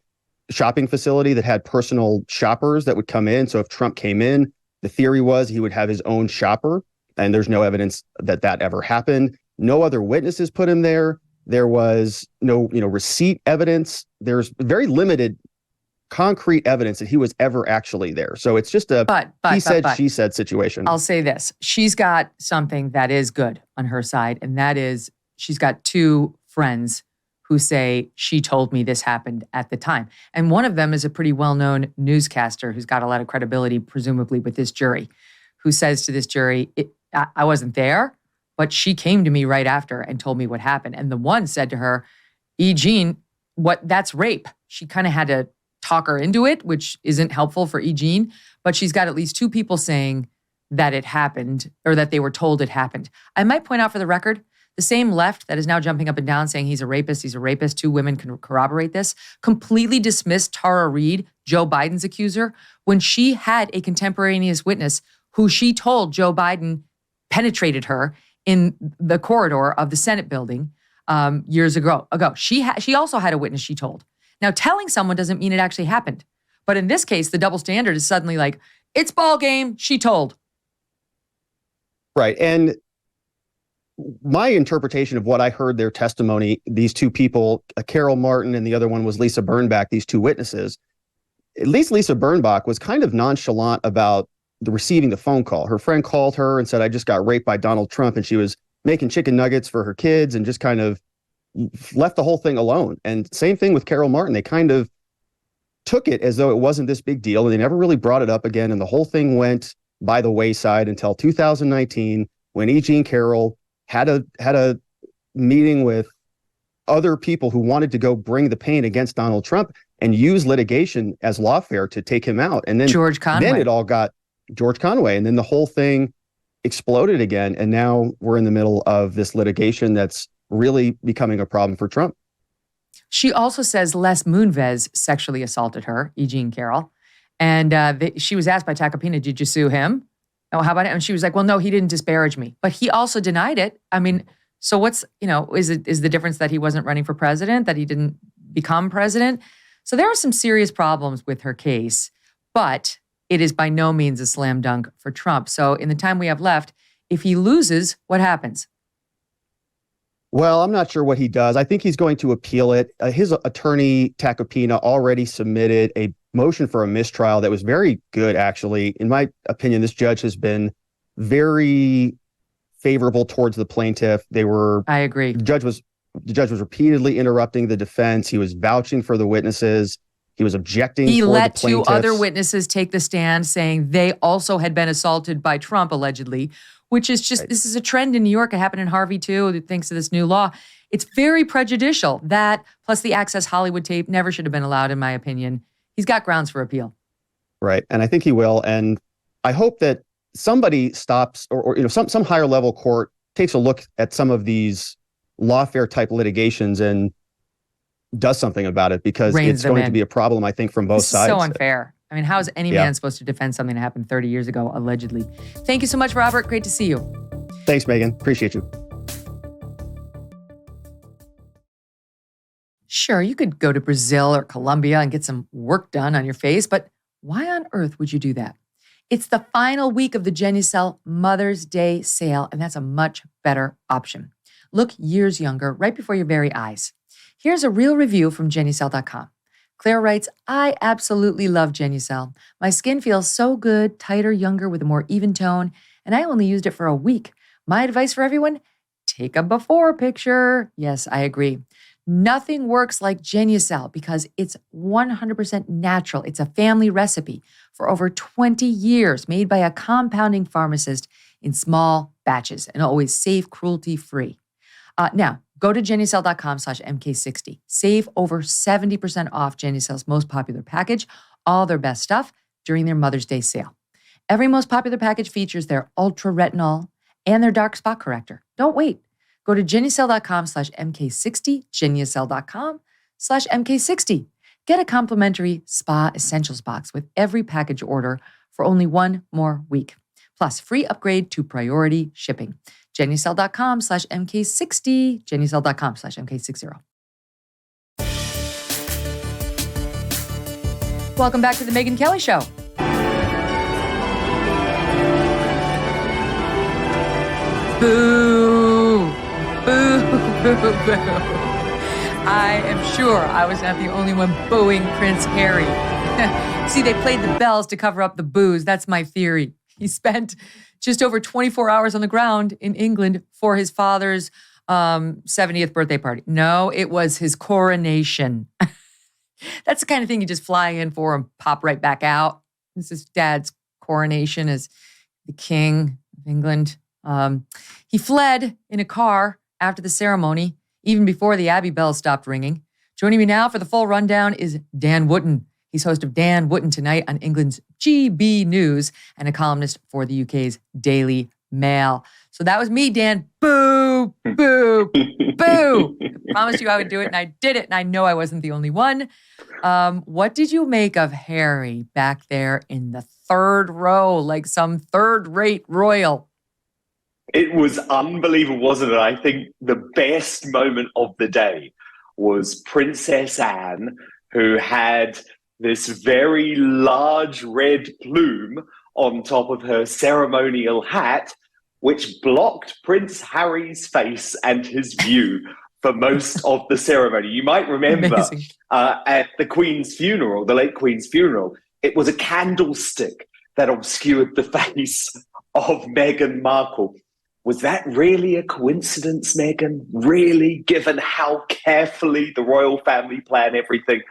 shopping facility that had personal shoppers that would come in. So if Trump came in, the theory was he would have his own shopper, and there's no evidence that that ever happened. No other witnesses put him there. There was no, receipt evidence. There's very limited concrete evidence that he was ever actually there. So it's just a she said situation. I'll say this. She's got something that is good on her side, and that is she's got two friends who say, she told me this happened at the time. And one of them is a pretty well-known newscaster who's got a lot of credibility, presumably with this jury, who says to this jury, I wasn't there, but she came to me right after and told me what happened. And the one said to her, E. Jean, that's rape. She kind of had to talk her into it, which isn't helpful for E. Jean, but she's got at least two people saying that it happened or that they were told it happened. I might point out for the record, the same left that is now jumping up and down saying he's a rapist, two women can corroborate this, completely dismissed Tara Reade, Joe Biden's accuser, when she had a contemporaneous witness who she told Joe Biden penetrated her in the corridor of the Senate building years ago. She also had a witness she told. Now, telling someone doesn't mean it actually happened. But in this case, the double standard is suddenly like, it's ball game, she told. Right. And my interpretation of what I heard their testimony, these two people, Carol Martin and the other one was Lisa Birnbach, these two witnesses, at least Lisa Birnbach was kind of nonchalant about receiving the phone call. Her friend called her and said, I just got raped by Donald Trump, and she was making chicken nuggets for her kids and just kind of left the whole thing alone. And same thing with Carol Martin. They kind of took it as though it wasn't this big deal, and they never really brought it up again. And the whole thing went by the wayside until 2019, when E. Jean Carroll had a meeting with other people who wanted to go bring the pain against Donald Trump and use litigation as lawfare to take him out. And then George Conway. Then it all got George Conway. And then the whole thing exploded again. And now we're in the middle of this litigation that's really becoming a problem for Trump. She also says Les Moonves sexually assaulted her, E. Jean Carroll. And she was asked by Tacopina, did you sue him? Oh, how about it? And she was like, well, no, he didn't disparage me. But he also denied it. I mean, so what's, is the difference that he wasn't running for president, that he didn't become president? So there are some serious problems with her case, but it is by no means a slam dunk for Trump. So in the time we have left, if he loses, what happens? Well, I'm not sure what he does. I think he's going to appeal it. His attorney, Tacopina, already submitted a motion for a mistrial that was very good, actually. In my opinion, this judge has been very favorable towards the plaintiff. I agree. The judge was repeatedly interrupting the defense. He was vouching for the witnesses. He was objecting for the plaintiffs. He let two other witnesses take the stand saying they also had been assaulted by Trump, allegedly, which is just, This is a trend in New York. It happened in Harvey, too, thanks to this new law. It's very prejudicial. That, plus the Access Hollywood tape, never should have been allowed, in my opinion. He's got grounds for appeal. Right. And I think he will. And I hope that somebody stops or some higher level court takes a look at some of these lawfare type litigations and does something about it, because it's going to be a problem, I think, from both sides. So unfair. I mean, how is any man supposed to defend something that happened 30 years ago, allegedly? Thank you so much, Robert. Great to see you. Thanks, Megyn. Appreciate you. Sure, you could go to Brazil or Colombia and get some work done on your face, but why on earth would you do that? It's the final week of the Genucel Mother's Day sale, and that's a much better option. Look years younger right before your very eyes. Here's a real review from Genucel.com. Claire writes, I absolutely love Genucel. My skin feels so good, tighter, younger, with a more even tone, and I only used it for a week. My advice for everyone, take a before picture. Yes, I agree. Nothing works like Genucel because it's 100% natural. It's a family recipe for over 20 years, made by a compounding pharmacist in small batches and always safe, cruelty-free. Now, go to Genucel.com/MK60. Save over 70% off Genucel's most popular package, all their best stuff, during their Mother's Day sale. Every most popular package features their ultra retinol and their dark spot corrector. Don't wait. Go to Genucel.com/MK60, Genucel.com/MK60. Get a complimentary Spa Essentials box with every package order for only one more week. Plus, free upgrade to priority shipping. Genucel.com/MK60, Genucel.com/MK60. Welcome back to the Megyn Kelly Show. Boo! Boo! Boo! Boo! I am sure I was not the only one booing Prince Harry. See, they played the bells to cover up the boos. That's my theory. He spent just over 24 hours on the ground in England for his father's 70th birthday party. No, it was his coronation. That's the kind of thing you just fly in for and pop right back out. This is Dad's coronation as the King of England. He fled in a car after the ceremony, even before the Abbey bells stopped ringing. Joining me now for the full rundown is Dan Wootton. He's host of Dan Wootton Tonight on England's GB News and a columnist for the UK's Daily Mail. So that was me, Dan. Boo, boo, boo. I promised you I would do it, and I did it, and I know I wasn't the only one. What did you make of Harry back there in the third row, like some third-rate royal? It was unbelievable, wasn't it? I think the best moment of the day was Princess Anne, who had this very large red plume on top of her ceremonial hat, which blocked Prince Harry's face and his view for most of the ceremony. You might remember at the Queen's funeral, the late Queen's funeral, it was a candlestick that obscured the face of Meghan Markle. Was that really a coincidence, Meghan? Really, given how carefully the royal family plan everything?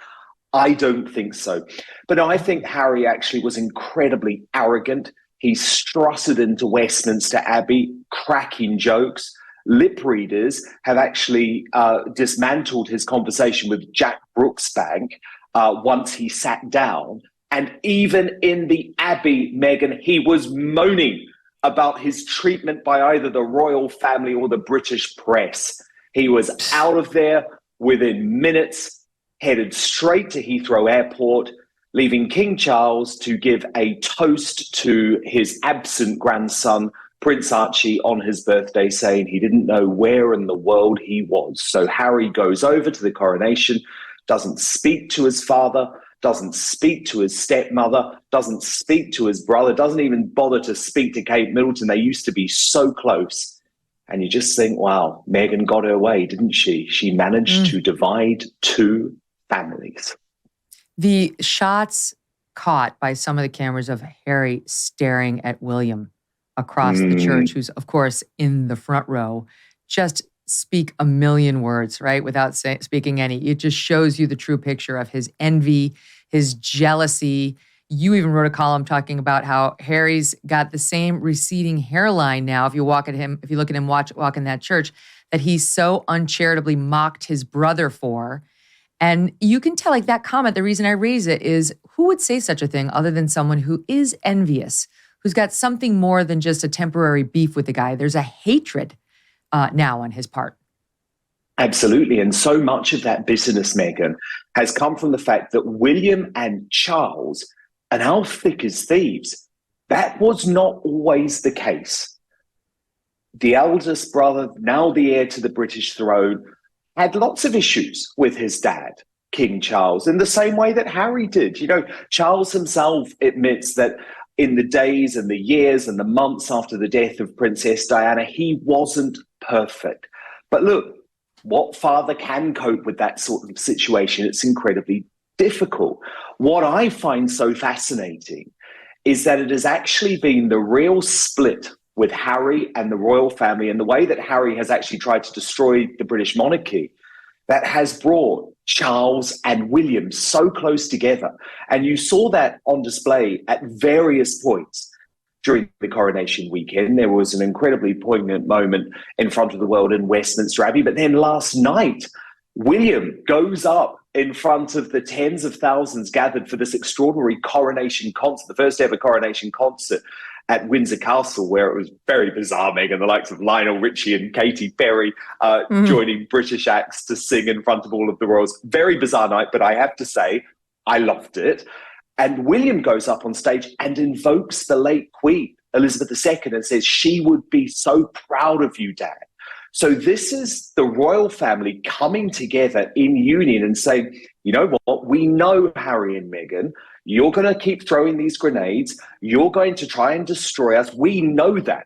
I don't think so. But no, I think Harry actually was incredibly arrogant. He strutted into Westminster Abbey, cracking jokes. Lip readers have actually dismantled his conversation with Jack Brooksbank once he sat down. And even in the Abbey, Meghan, he was moaning about his treatment by either the royal family or the British press. He was out of there within minutes, headed straight to Heathrow Airport, leaving King Charles to give a toast to his absent grandson, Prince Archie, on his birthday, saying he didn't know where in the world he was. So Harry goes over to the coronation, doesn't speak to his father, doesn't speak to his stepmother, doesn't speak to his brother, doesn't even bother to speak to Kate Middleton. They used to be so close. And you just think, wow, Meghan got her way, didn't she? She managed to divide two families. The shots caught by some of the cameras of Harry staring at William across the church, who's, of course, in the front row, just speak a million words, right? Without speaking any. It just shows you the true picture of his envy, his jealousy. You even wrote a column talking about how Harry's got the same receding hairline now. If you look at him walk in that church, that he so uncharitably mocked his brother for. And you can tell, like, that comment, the reason I raise it is, who would say such a thing other than someone who is envious, who's got something more than just a temporary beef with the guy? There's a hatred now on his part. Absolutely. And so much of that bitterness, Meghan, has come from the fact that William and Charles are now thick as thieves. That was not always the case. The eldest brother, now the heir to the British throne, had lots of issues with his dad, King Charles, in the same way that Harry did. You know, Charles himself admits that in the days and the years and the months after the death of Princess Diana, he wasn't perfect. But look, what father can cope with that sort of situation? It's incredibly difficult. What I find so fascinating is that it has actually been the real split with Harry and the royal family and the way that Harry has actually tried to destroy the British monarchy, that has brought Charles and William so close together. And you saw that on display at various points during the coronation weekend. There was an incredibly poignant moment in front of the world in Westminster Abbey. But then last night, William goes up in front of the tens of thousands gathered for this extraordinary coronation concert, the first ever coronation concert at Windsor Castle, where it was very bizarre, Meghan, the likes of Lionel Richie and Katy Perry joining British acts to sing in front of all of the royals. Very bizarre night, but I have to say, I loved it. And William goes up on stage and invokes the late Queen, Elizabeth II, and says, she would be so proud of you, Dad. So this is the royal family coming together in union and saying, you know what, we know Harry and Meghan, you're going to keep throwing these grenades, you're going to try and destroy us, we know that,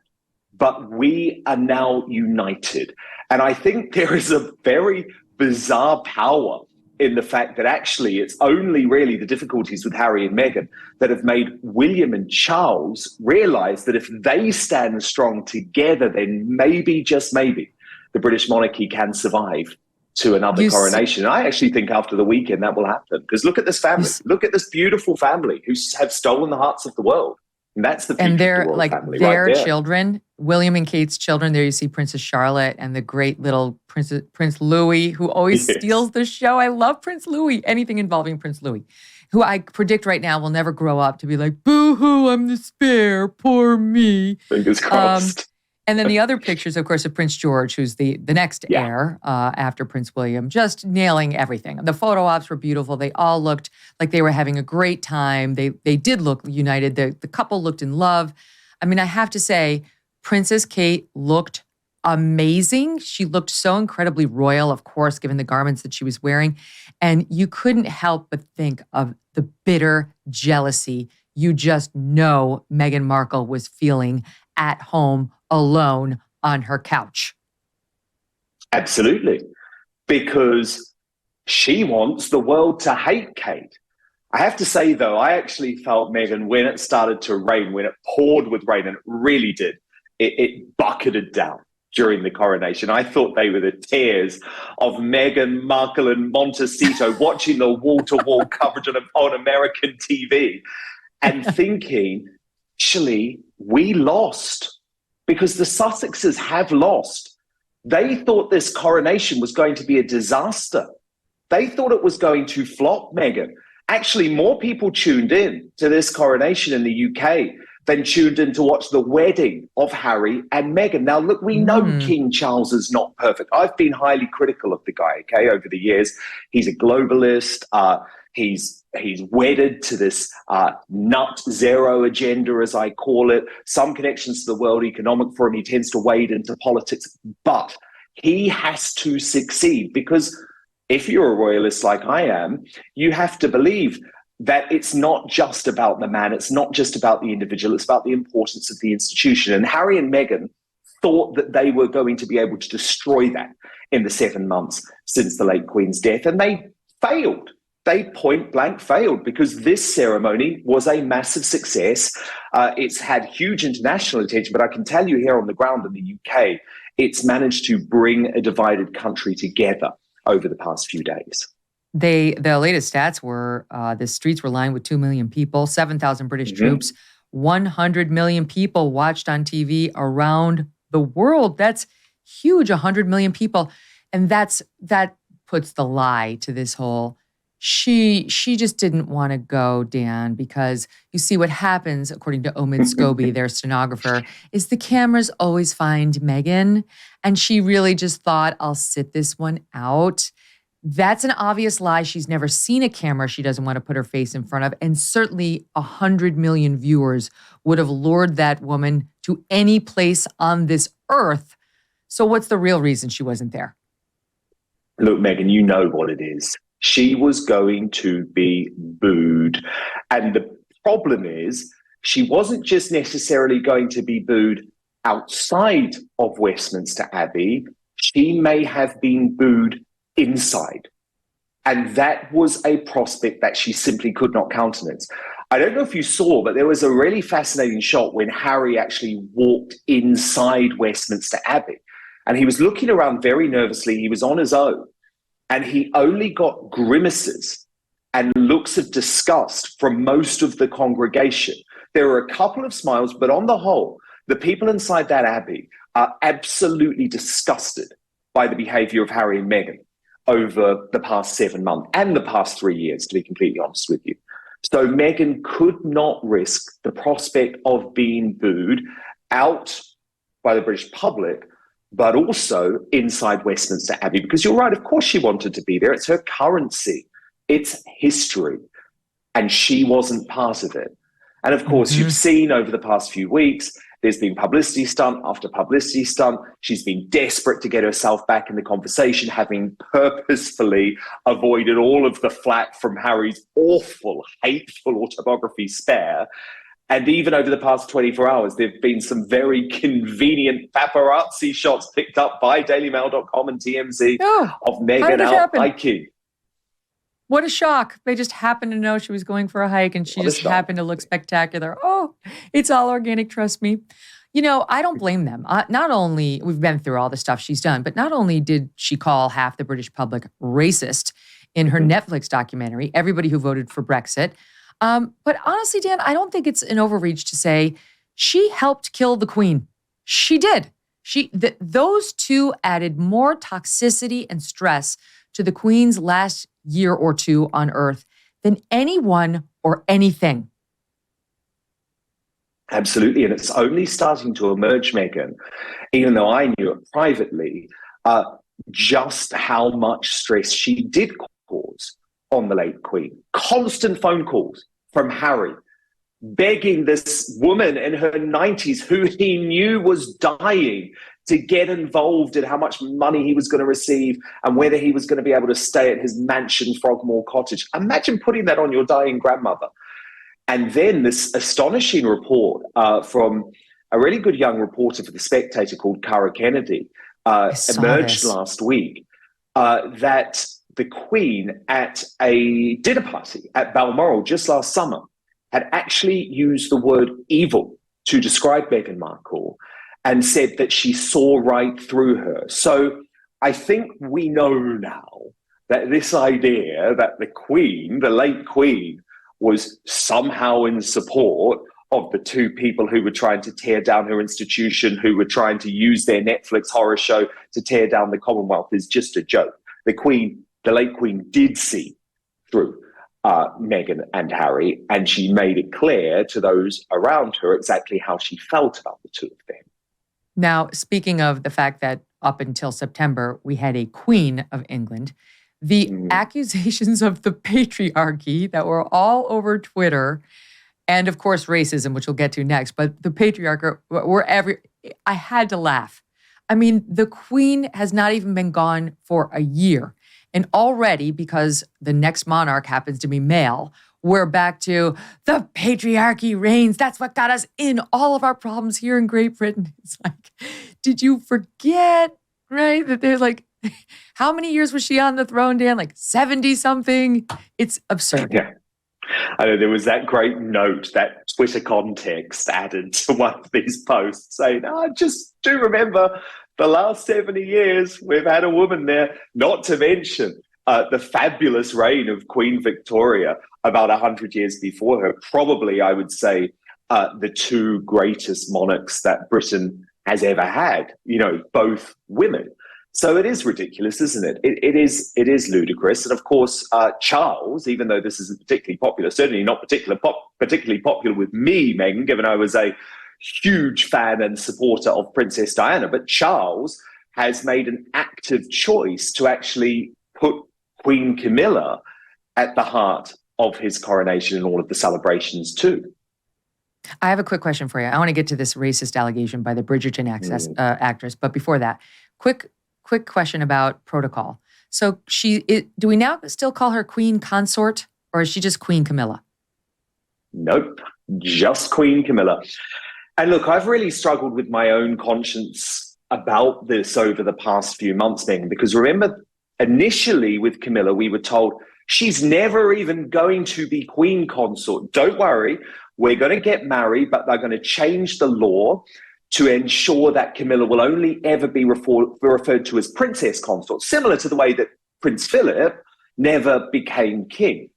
but we are now united. And I think there is a very bizarre power in the fact that actually it's only really the difficulties with Harry and Meghan that have made William and Charles realize that if they stand strong together, then maybe, just maybe, the British monarchy can survive to another coronation. And I actually think after the weekend that will happen. Because look at this family. Look at this beautiful family who have stolen the hearts of the world. And that's the future and they're of the royal like family their right there. children, William and Kate's children. There you see Princess Charlotte and the great little Prince Louis, who always steals the show. I love Prince Louis, anything involving Prince Louis, who I predict right now will never grow up to be like, boo-hoo, I'm the spare, poor me. Fingers crossed. And then the other pictures, of course, of Prince George, who's the next heir after Prince William, just nailing everything. The photo ops were beautiful. They all looked like they were having a great time. They did look united. The couple looked in love. I mean, I have to say, Princess Kate looked amazing. She looked so incredibly royal, of course, given the garments that she was wearing. And you couldn't help but think of the bitter jealousy you just know Meghan Markle was feeling at home alone on her couch. Absolutely. Because she wants the world to hate Kate. I have to say, though, I actually felt, Meghan, when it started to rain, when it poured with rain, and it really did, it bucketed down during the coronation. I thought they were the tears of Meghan Markle and Montecito watching the wall-to-wall coverage on American TV and thinking, actually, we lost. Because the Sussexes have lost. They thought this coronation was going to be a disaster. They thought it was going to flop, Meghan. Actually, more people tuned in to this coronation in the UK than tuned in to watch the wedding of Harry and Meghan. Now, look, we know King Charles is not perfect. I've been highly critical of the guy, okay, over the years. He's a globalist. He's wedded to this nut zero agenda, as I call it, some connections to the World Economic Forum. He tends to wade into politics, but he has to succeed because if you're a royalist like I am, you have to believe that it's not just about the man, it's not just about the individual, it's about the importance of the institution. And Harry and Meghan thought that they were going to be able to destroy that in the 7 months since the late Queen's death, and they failed. They point blank failed because this ceremony was a massive success. It's had huge international attention, but I can tell you here on the ground in the UK, it's managed to bring a divided country together over the past few days. The latest stats were the streets were lined with 2 million people, 7,000 British troops, 100 million people watched on TV around the world. That's huge, 100 million people. And that puts the lie to this whole She just didn't want to go, Dan, because you see what happens, according to Omid Scobie, their stenographer, is the cameras always find Meghan, and she really just thought, I'll sit this one out. That's an obvious lie. She's never seen a camera she doesn't want to put her face in front of, and certainly 100 million viewers would have lured that woman to any place on this earth. So what's the real reason she wasn't there? Look, Meghan, you know what it is. She was going to be booed. And the problem is, she wasn't just necessarily going to be booed outside of Westminster Abbey. She may have been booed inside. And that was a prospect that she simply could not countenance. I don't know if you saw, but there was a really fascinating shot when Harry actually walked inside Westminster Abbey. And he was looking around very nervously. He was on his own. And he only got grimaces and looks of disgust from most of the congregation. There were a couple of smiles, but on the whole, the people inside that abbey are absolutely disgusted by the behavior of Harry and Meghan over the past 7 months and the past 3 years, to be completely honest with you. So Meghan could not risk the prospect of being booed out by the British public, but also inside Westminster Abbey, because you're right, of course she wanted to be there. It's her currency, it's history, and she wasn't part of it. And of course, you've seen over the past few weeks, there's been publicity stunt after publicity stunt. She's been desperate to get herself back in the conversation, having purposefully avoided all of the flack from Harry's awful, hateful autobiography, Spare. And even over the past 24 hours, there have been some very convenient paparazzi shots picked up by dailymail.com and TMZ of Meghan out hiking. What a shock. They just happened to know she was going for a hike and she just happened to look spectacular. Oh, it's all organic, trust me. You know, I don't blame them. Not only, we've been through all the stuff she's done, but not only did she call half the British public racist in her Netflix documentary, everybody who voted for Brexit, but honestly, Dan, I don't think it's an overreach to say she helped kill the Queen. She did. Those two added more toxicity and stress to the Queen's last year or two on Earth than anyone or anything. Absolutely. And it's only starting to emerge, Meghan, even though I knew it privately, just how much stress she did cause on the late Queen. Constant phone calls from Harry, begging this woman in her 90s who he knew was dying to get involved in how much money he was going to receive and whether he was going to be able to stay at his mansion, Frogmore Cottage. Imagine putting that on your dying grandmother. And then this astonishing report from a really good young reporter for The Spectator called Cara Kennedy emerged last week that the Queen at a dinner party at Balmoral just last summer had actually used the word evil to describe Meghan Markle and said that she saw right through her. So I think we know now that this idea that the Queen, the late Queen, was somehow in support of the two people who were trying to tear down her institution, who were trying to use their Netflix horror show to tear down the Commonwealth is just a joke. The Queen, the late Queen, did see through Meghan and Harry, and she made it clear to those around her exactly how she felt about the two of them. Now, speaking of the fact that up until September, we had a Queen of England, the accusations of the patriarchy that were all over Twitter, and of course racism, which we'll get to next, but the patriarchy were I had to laugh. I mean, the Queen has not even been gone for a year. And already, because the next monarch happens to be male, we're back to the patriarchy reigns. That's what got us in all of our problems here in Great Britain. It's like, did you forget, right? That there's like, how many years was she on the throne, Dan? Like 70 something? It's absurd. Yeah. I know there was that great note, that Twitter context added to one of these posts saying, just do remember the last 70 years, we've had a woman there, not to mention the fabulous reign of Queen Victoria about 100 years before her. Probably, I would say, the two greatest monarchs that Britain has ever had, both women. So it is ridiculous, isn't it? It is ludicrous. And of course, Charles, even though this isn't particularly popular, certainly not particularly popular with me, Megyn, given I was a huge fan and supporter of Princess Diana, but Charles has made an active choice to actually put Queen Camilla at the heart of his coronation and all of the celebrations too. I have a quick question for you. I want to get to this racist allegation by the Bridgerton actress, but before that, quick question about protocol. So do we now still call her Queen Consort, or is she just Queen Camilla? Nope, just Queen Camilla. And look, I've really struggled with my own conscience about this over the past few months, Megyn, because remember, initially with Camilla, we were told She's never even going to be queen consort. Don't worry, we're going to get married, but they're going to change the law to ensure that Camilla will only ever be referred to as princess consort, similar to the way that Prince Philip never became king.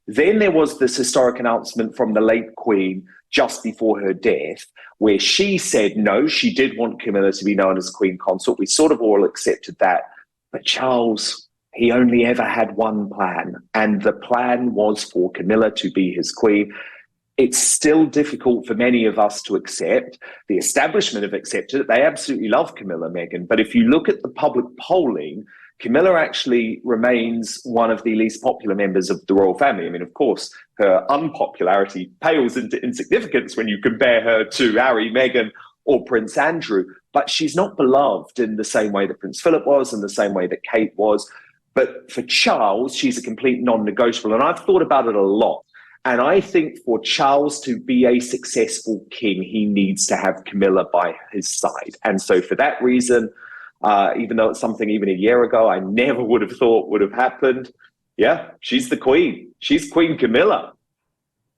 Then there was this historic announcement from the late Queen just before her death, where she said, no, she did want Camilla to be known as queen consort. We sort of all accepted that. But Charles, he only ever had one plan, and the plan was for Camilla to be his queen. It's still difficult for many of us to accept. The establishment have accepted it. They absolutely love Camilla, Meghan. But if you look at the public polling, Camilla actually remains one of the least popular members of the royal family. I mean, of course, her unpopularity pales into insignificance when you compare her to Harry, Meghan, or Prince Andrew. But she's not beloved in the same way that Prince Philip was, in the same way that Kate was. But for Charles, she's a complete non-negotiable. And I've thought about it a lot. And I think for Charles to be a successful king, he needs to have Camilla by his side. And so for that reason, even though it's something even a year ago I never would have thought would have happened, yeah, she's the queen. She's Queen Camilla.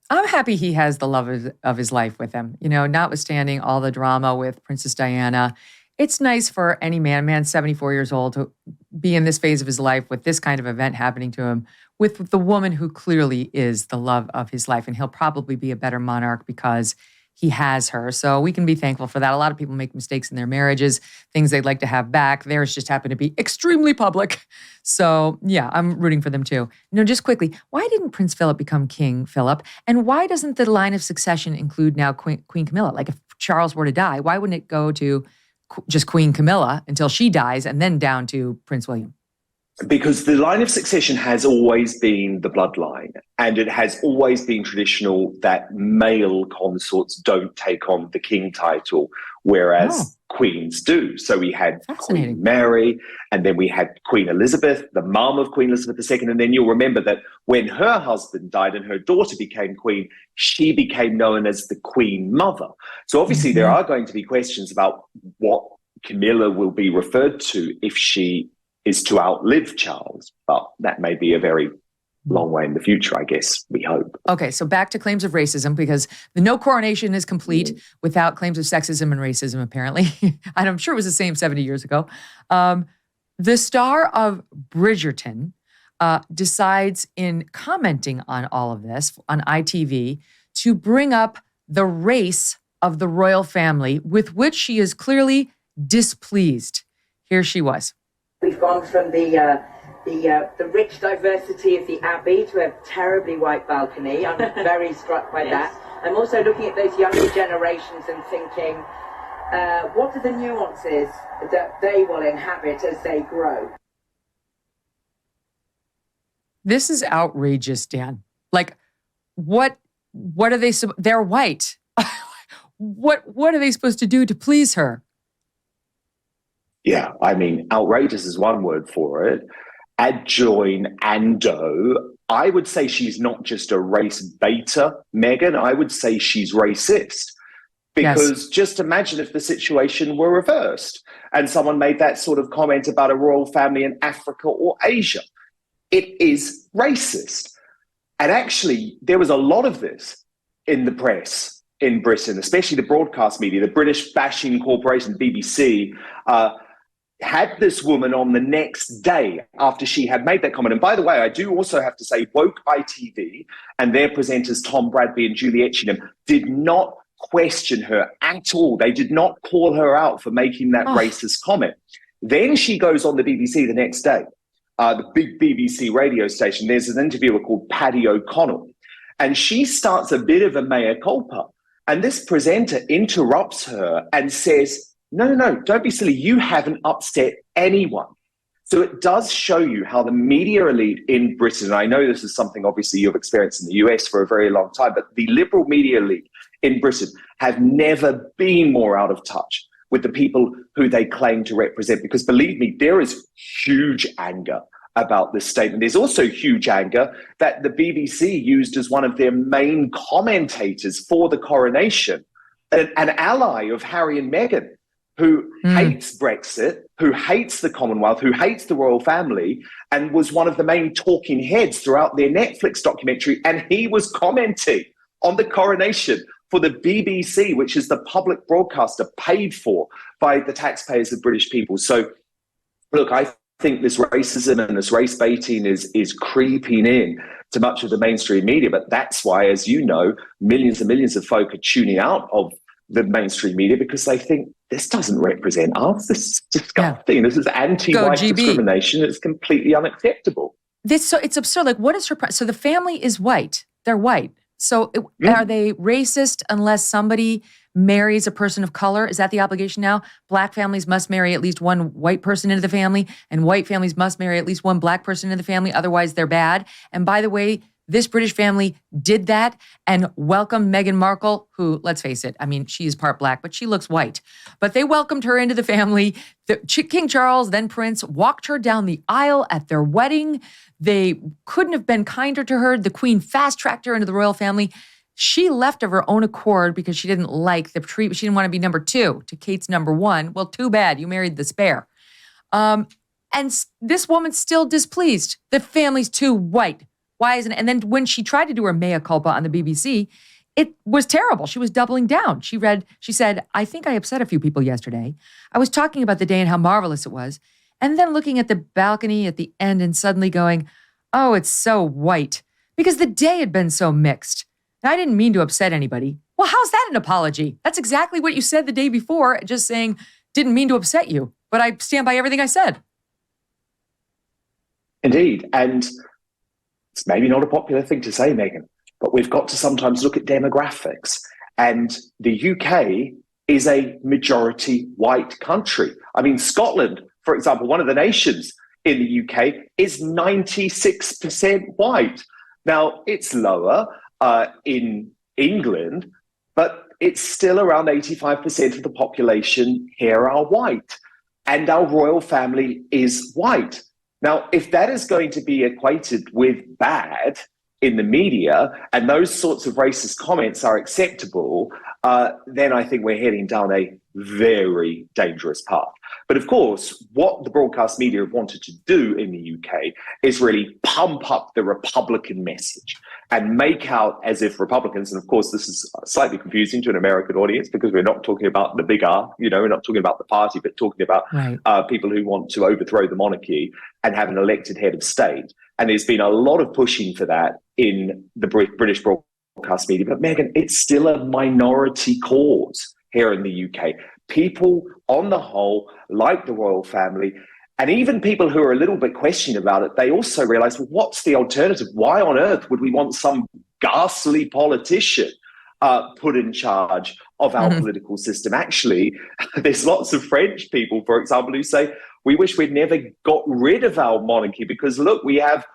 I'm happy he has the love of his life with him. You know, notwithstanding all the drama with Princess Diana, it's nice for any man's 74 years old, to be in this phase of his life with this kind of event happening to him, with the woman who clearly is the love of his life. And he'll probably be a better monarch because he has her. So we can be thankful for that. A lot of people make mistakes in their marriages, things they'd like to have back. Theirs just happen to be extremely public. So yeah, I'm rooting for them too. Just quickly, why didn't Prince Philip become King Philip? And why doesn't the line of succession include now Queen Camilla? Like if Charles were to die, why wouldn't it go to just Queen Camilla until she dies and then down to Prince William? Because the line of succession has always been the bloodline, and it has always been traditional that male consorts don't take on the king title, whereas queens do. So we had Queen Mary, and then we had Queen Elizabeth, the mum of Queen Elizabeth II. And then you'll remember that when her husband died and her daughter became queen, she became known as the Queen Mother. So obviously there are going to be questions about what Camilla will be referred to if she is to outlive Charles, but that may be a very long way in the future, I guess, we hope. Okay, so back to claims of racism, because the no coronation is complete without claims of sexism and racism, apparently. And I'm sure it was the same 70 years ago. The star of Bridgerton decides, in commenting on all of this on ITV, to bring up the race of the royal family, with which she is clearly displeased. Here she was. We've gone from the rich diversity of the Abbey to a terribly white balcony. I'm very struck by that. I'm also looking at those younger generations and thinking, what are the nuances that they will inhabit as they grow? This is outrageous, Dan. Like, what are they? They're white. What are they supposed to do to please her? Yeah, I mean, outrageous is one word for it. Adjoin Ando, I would say she's not just a race beta, Meghan. I would say she's racist. Because just imagine if the situation were reversed and someone made that sort of comment about a royal family in Africa or Asia. It is racist. And actually, there was a lot of this in the press in Britain, especially the broadcast media. The British bashing corporation, BBC, had this woman on the next day after she had made that comment. And by the way, I do also have to say, woke ITV and their presenters, Tom Bradby and Julie Etchingham, did not question her at all. They did not call her out for making that racist comment. Then she goes on the BBC the next day, the big BBC radio station. There's an interviewer called Paddy O'Connell, and she starts a bit of a mea culpa. And this presenter interrupts her and says, no, don't be silly. You haven't upset anyone. So it does show you how the media elite in Britain, and I know this is something obviously you've experienced in the US for a very long time, but the liberal media elite in Britain have never been more out of touch with the people who they claim to represent. Because believe me, there is huge anger about this statement. There's also huge anger that the BBC used as one of their main commentators for the coronation, an ally of Harry and Meghan, who hates Brexit, who hates the Commonwealth, who hates the royal family, and was one of the main talking heads throughout their Netflix documentary. And he was commenting on the coronation for the BBC, which is the public broadcaster paid for by the taxpayers of British people. So, look, I think this racism and this race baiting is creeping in to much of the mainstream media. But that's why, as you know, millions and millions of folk are tuning out of the mainstream media because they think this doesn't represent us. This is disgusting. Yeah. This is anti-white discrimination. It's completely unacceptable. It's absurd. Like, what is her... So the family is white. They're white. So are they racist unless somebody marries a person of color? Is that the obligation now? Black families must marry at least one white person into the family, and white families must marry at least one black person into the family. Otherwise, they're bad. And by the way, this British family did that and welcomed Meghan Markle, who, let's face it, I mean, she is part black, but she looks white. But they welcomed her into the family. King Charles, then Prince, walked her down the aisle at their wedding. They couldn't have been kinder to her. The Queen fast-tracked her into the royal family. She left of her own accord because she didn't like the treatment. She didn't want to be number 2 to Kate's number 1. Well, too bad. You married the spare. And this woman's still displeased. The family's too white. Why isn't it? And then when she tried to do her mea culpa on the BBC, it was terrible. She was doubling down. She said, I think I upset a few people yesterday. I was talking about the day and how marvelous it was. And then looking at the balcony at the end and suddenly going, oh, it's so white. Because the day had been so mixed. And I didn't mean to upset anybody. Well, how's that an apology? That's exactly what you said the day before, just saying, didn't mean to upset you. But I stand by everything I said. Indeed. And it's maybe not a popular thing to say, Megyn, but we've got to sometimes look at demographics. And the UK is a majority white country. I mean, Scotland, for example, one of the nations in the UK, is 96% white. Now, it's lower in England, but it's still around 85% of the population here are white. And our royal family is white. Now, if that is going to be equated with bad in the media and those sorts of racist comments are acceptable, then I think we're heading down a very dangerous path. But of course, what the broadcast media have wanted to do in the UK is really pump up the Republican message and make out as if Republicans, and of course this is slightly confusing to an American audience because we're not talking about the big R, we're not talking about the party, but talking about people who want to overthrow the monarchy and have an elected head of state. And there's been a lot of pushing for that in the British broadcast media. But Megyn, it's still a minority cause here in the UK. People, on the whole, like the royal family, and even people who are a little bit questioning about it, they also realize, well, what's the alternative? Why on earth would we want some ghastly politician put in charge of our political system? Actually, there's lots of French people, for example, who say, we wish we'd never got rid of our monarchy because, look, we have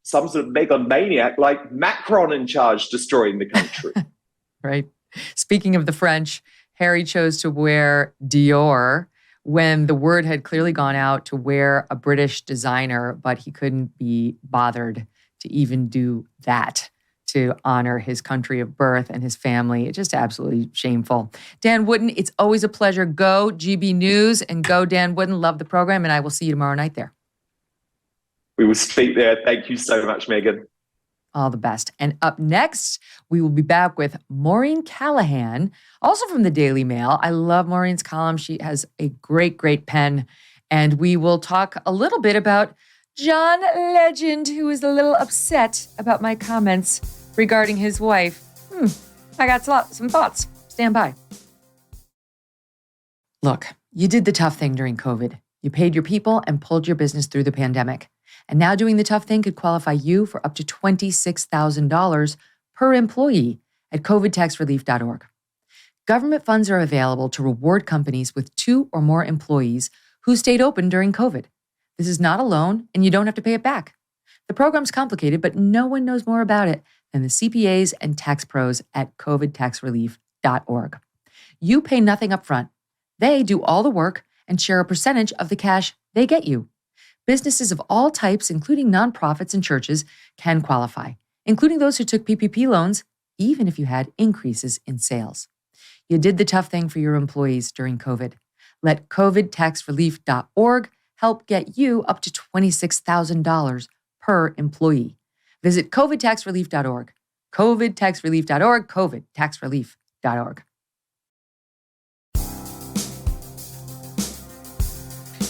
some sort of megalomaniac like Macron in charge destroying the country. Right. Speaking of the French, Harry chose to wear Dior when the word had clearly gone out to wear a British designer, but he couldn't be bothered to even do that to honor his country of birth and his family. It's just absolutely shameful. Dan Wootton, it's always a pleasure. Go GB News and go Dan Wootton. Love the program, and I will see you tomorrow night there. We will speak there. Thank you so much, Megyn. All the best. And up next, we will be back with Maureen Callahan, also from the Daily Mail. I love Maureen's column. She has a great, great pen. And we will talk a little bit about John Legend, who is a little upset about my comments regarding his wife. I got some thoughts. Stand by. Look, you did the tough thing during COVID. You paid your people and pulled your business through the pandemic. And now doing the tough thing could qualify you for up to $26,000 per employee at covidtaxrelief.org. Government funds are available to reward companies with 2 or more employees who stayed open during COVID. This is not a loan, and you don't have to pay it back. The program's complicated, but no one knows more about it than the CPAs and tax pros at covidtaxrelief.org. You pay nothing up front. They do all the work and share a percentage of the cash they get you. Businesses of all types, including nonprofits and churches, can qualify, including those who took PPP loans, even if you had increases in sales. You did the tough thing for your employees during COVID. Let covidtaxrelief.org help get you up to $26,000 per employee. Visit covidtaxrelief.org. covidtaxrelief.org. covidtaxrelief.org.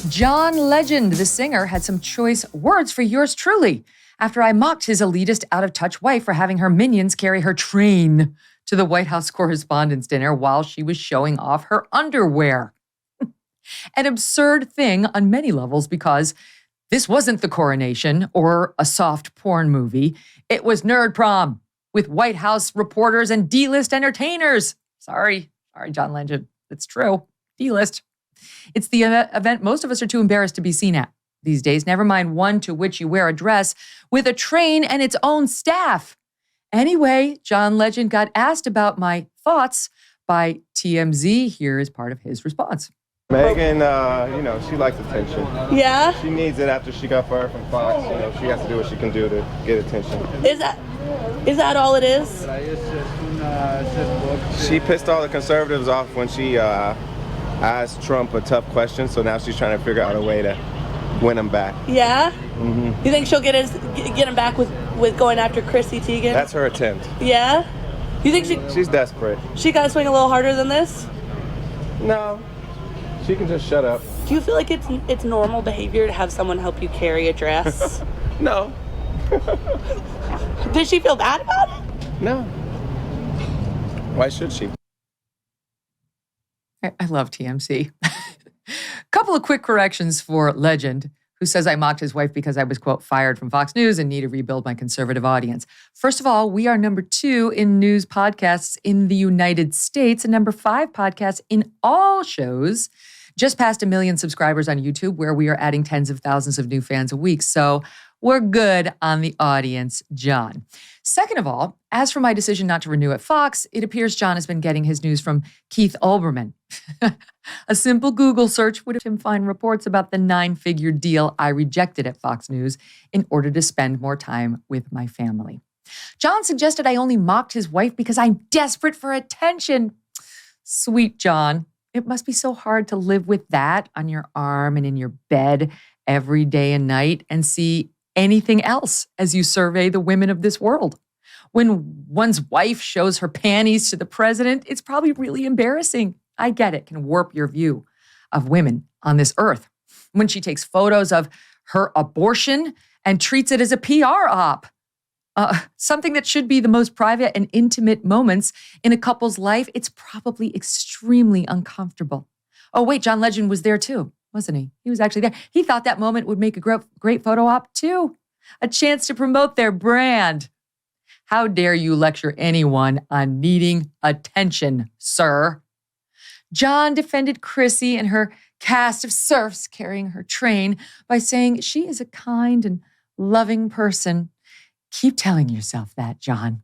John Legend, the singer, had some choice words for yours truly after I mocked his elitist, out-of-touch wife for having her minions carry her train to the White House Correspondents' dinner while she was showing off her underwear. An absurd thing on many levels because this wasn't the coronation or a soft porn movie. It was Nerd Prom with White House reporters and D-list entertainers. Sorry, John Legend. It's true. D-list. It's the event most of us are too embarrassed to be seen at these days, never mind one to which you wear a dress with a train and its own staff. Anyway, John Legend got asked about my thoughts by TMZ. Here is part of his response. Megyn, she likes attention. Yeah? She needs it after she got fired from Fox. She has to do what she can do to get attention. Is that all it is? She pissed all the conservatives off when she asked Trump a tough question, so now she's trying to figure out a way to win him back. Yeah? Mm-hmm. You think she'll get him back with going after Chrissy Teigen? That's her attempt. Yeah? You think she's desperate. She got to swing a little harder than this? No. She can just shut up. Do you feel like it's normal behavior to have someone help you carry a dress? No. Did she feel bad about it? No. Why should she? I love TMC. Couple of quick corrections for Legend, who says I mocked his wife because I was, quote, fired from Fox News and need to rebuild my conservative audience. First of all, we are number 2 in news podcasts in the United States and number 5 podcast in all shows. Just past 1 million subscribers on YouTube, where we are adding tens of thousands of new fans a week. So we're good on the audience, John. Second of all, as for my decision not to renew at Fox, it appears John has been getting his news from Keith Olbermann. A simple Google search would have him find reports about the 9-figure deal I rejected at Fox News in order to spend more time with my family. John suggested I only mocked his wife because I'm desperate for attention. Sweet John. It must be so hard to live with that on your arm and in your bed every day and night and see anything else as you survey the women of this world. When one's wife shows her panties to the president, it's probably really embarrassing. I get it, can warp your view of women on this earth. When she takes photos of her abortion and treats it as a PR op. Something that should be the most private and intimate moments in a couple's life, it's probably extremely uncomfortable. Oh, wait, John Legend was there too, wasn't he? He was actually there. He thought that moment would make a great photo op too. A chance to promote their brand. How dare you lecture anyone on needing attention, sir? John defended Chrissy and her cast of serfs carrying her train by saying she is a kind and loving person. Keep telling yourself that, John.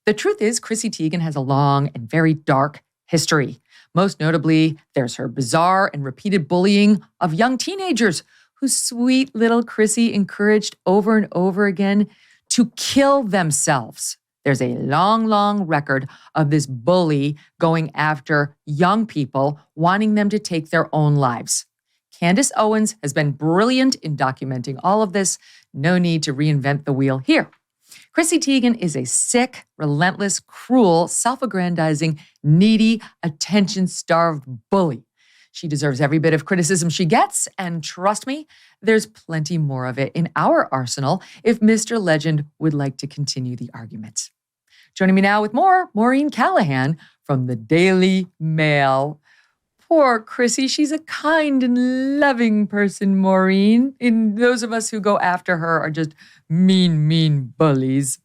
The truth is, Chrissy Teigen has a long and very dark history. Most notably, there's her bizarre and repeated bullying of young teenagers who sweet little Chrissy encouraged over and over again to kill themselves. There's a long, long record of this bully going after young people, wanting them to take their own lives. Candace Owens has been brilliant in documenting all of this. No need to reinvent the wheel here. Chrissy Teigen is a sick, relentless, cruel, self-aggrandizing, needy, attention-starved bully. She deserves every bit of criticism she gets, and trust me, there's plenty more of it in our arsenal if Mr. Legend would like to continue the argument. Joining me now with more, Maureen Callahan from the Daily Mail. Poor Chrissy, she's a kind and loving person, Maureen. And those of us who go after her are just mean bullies.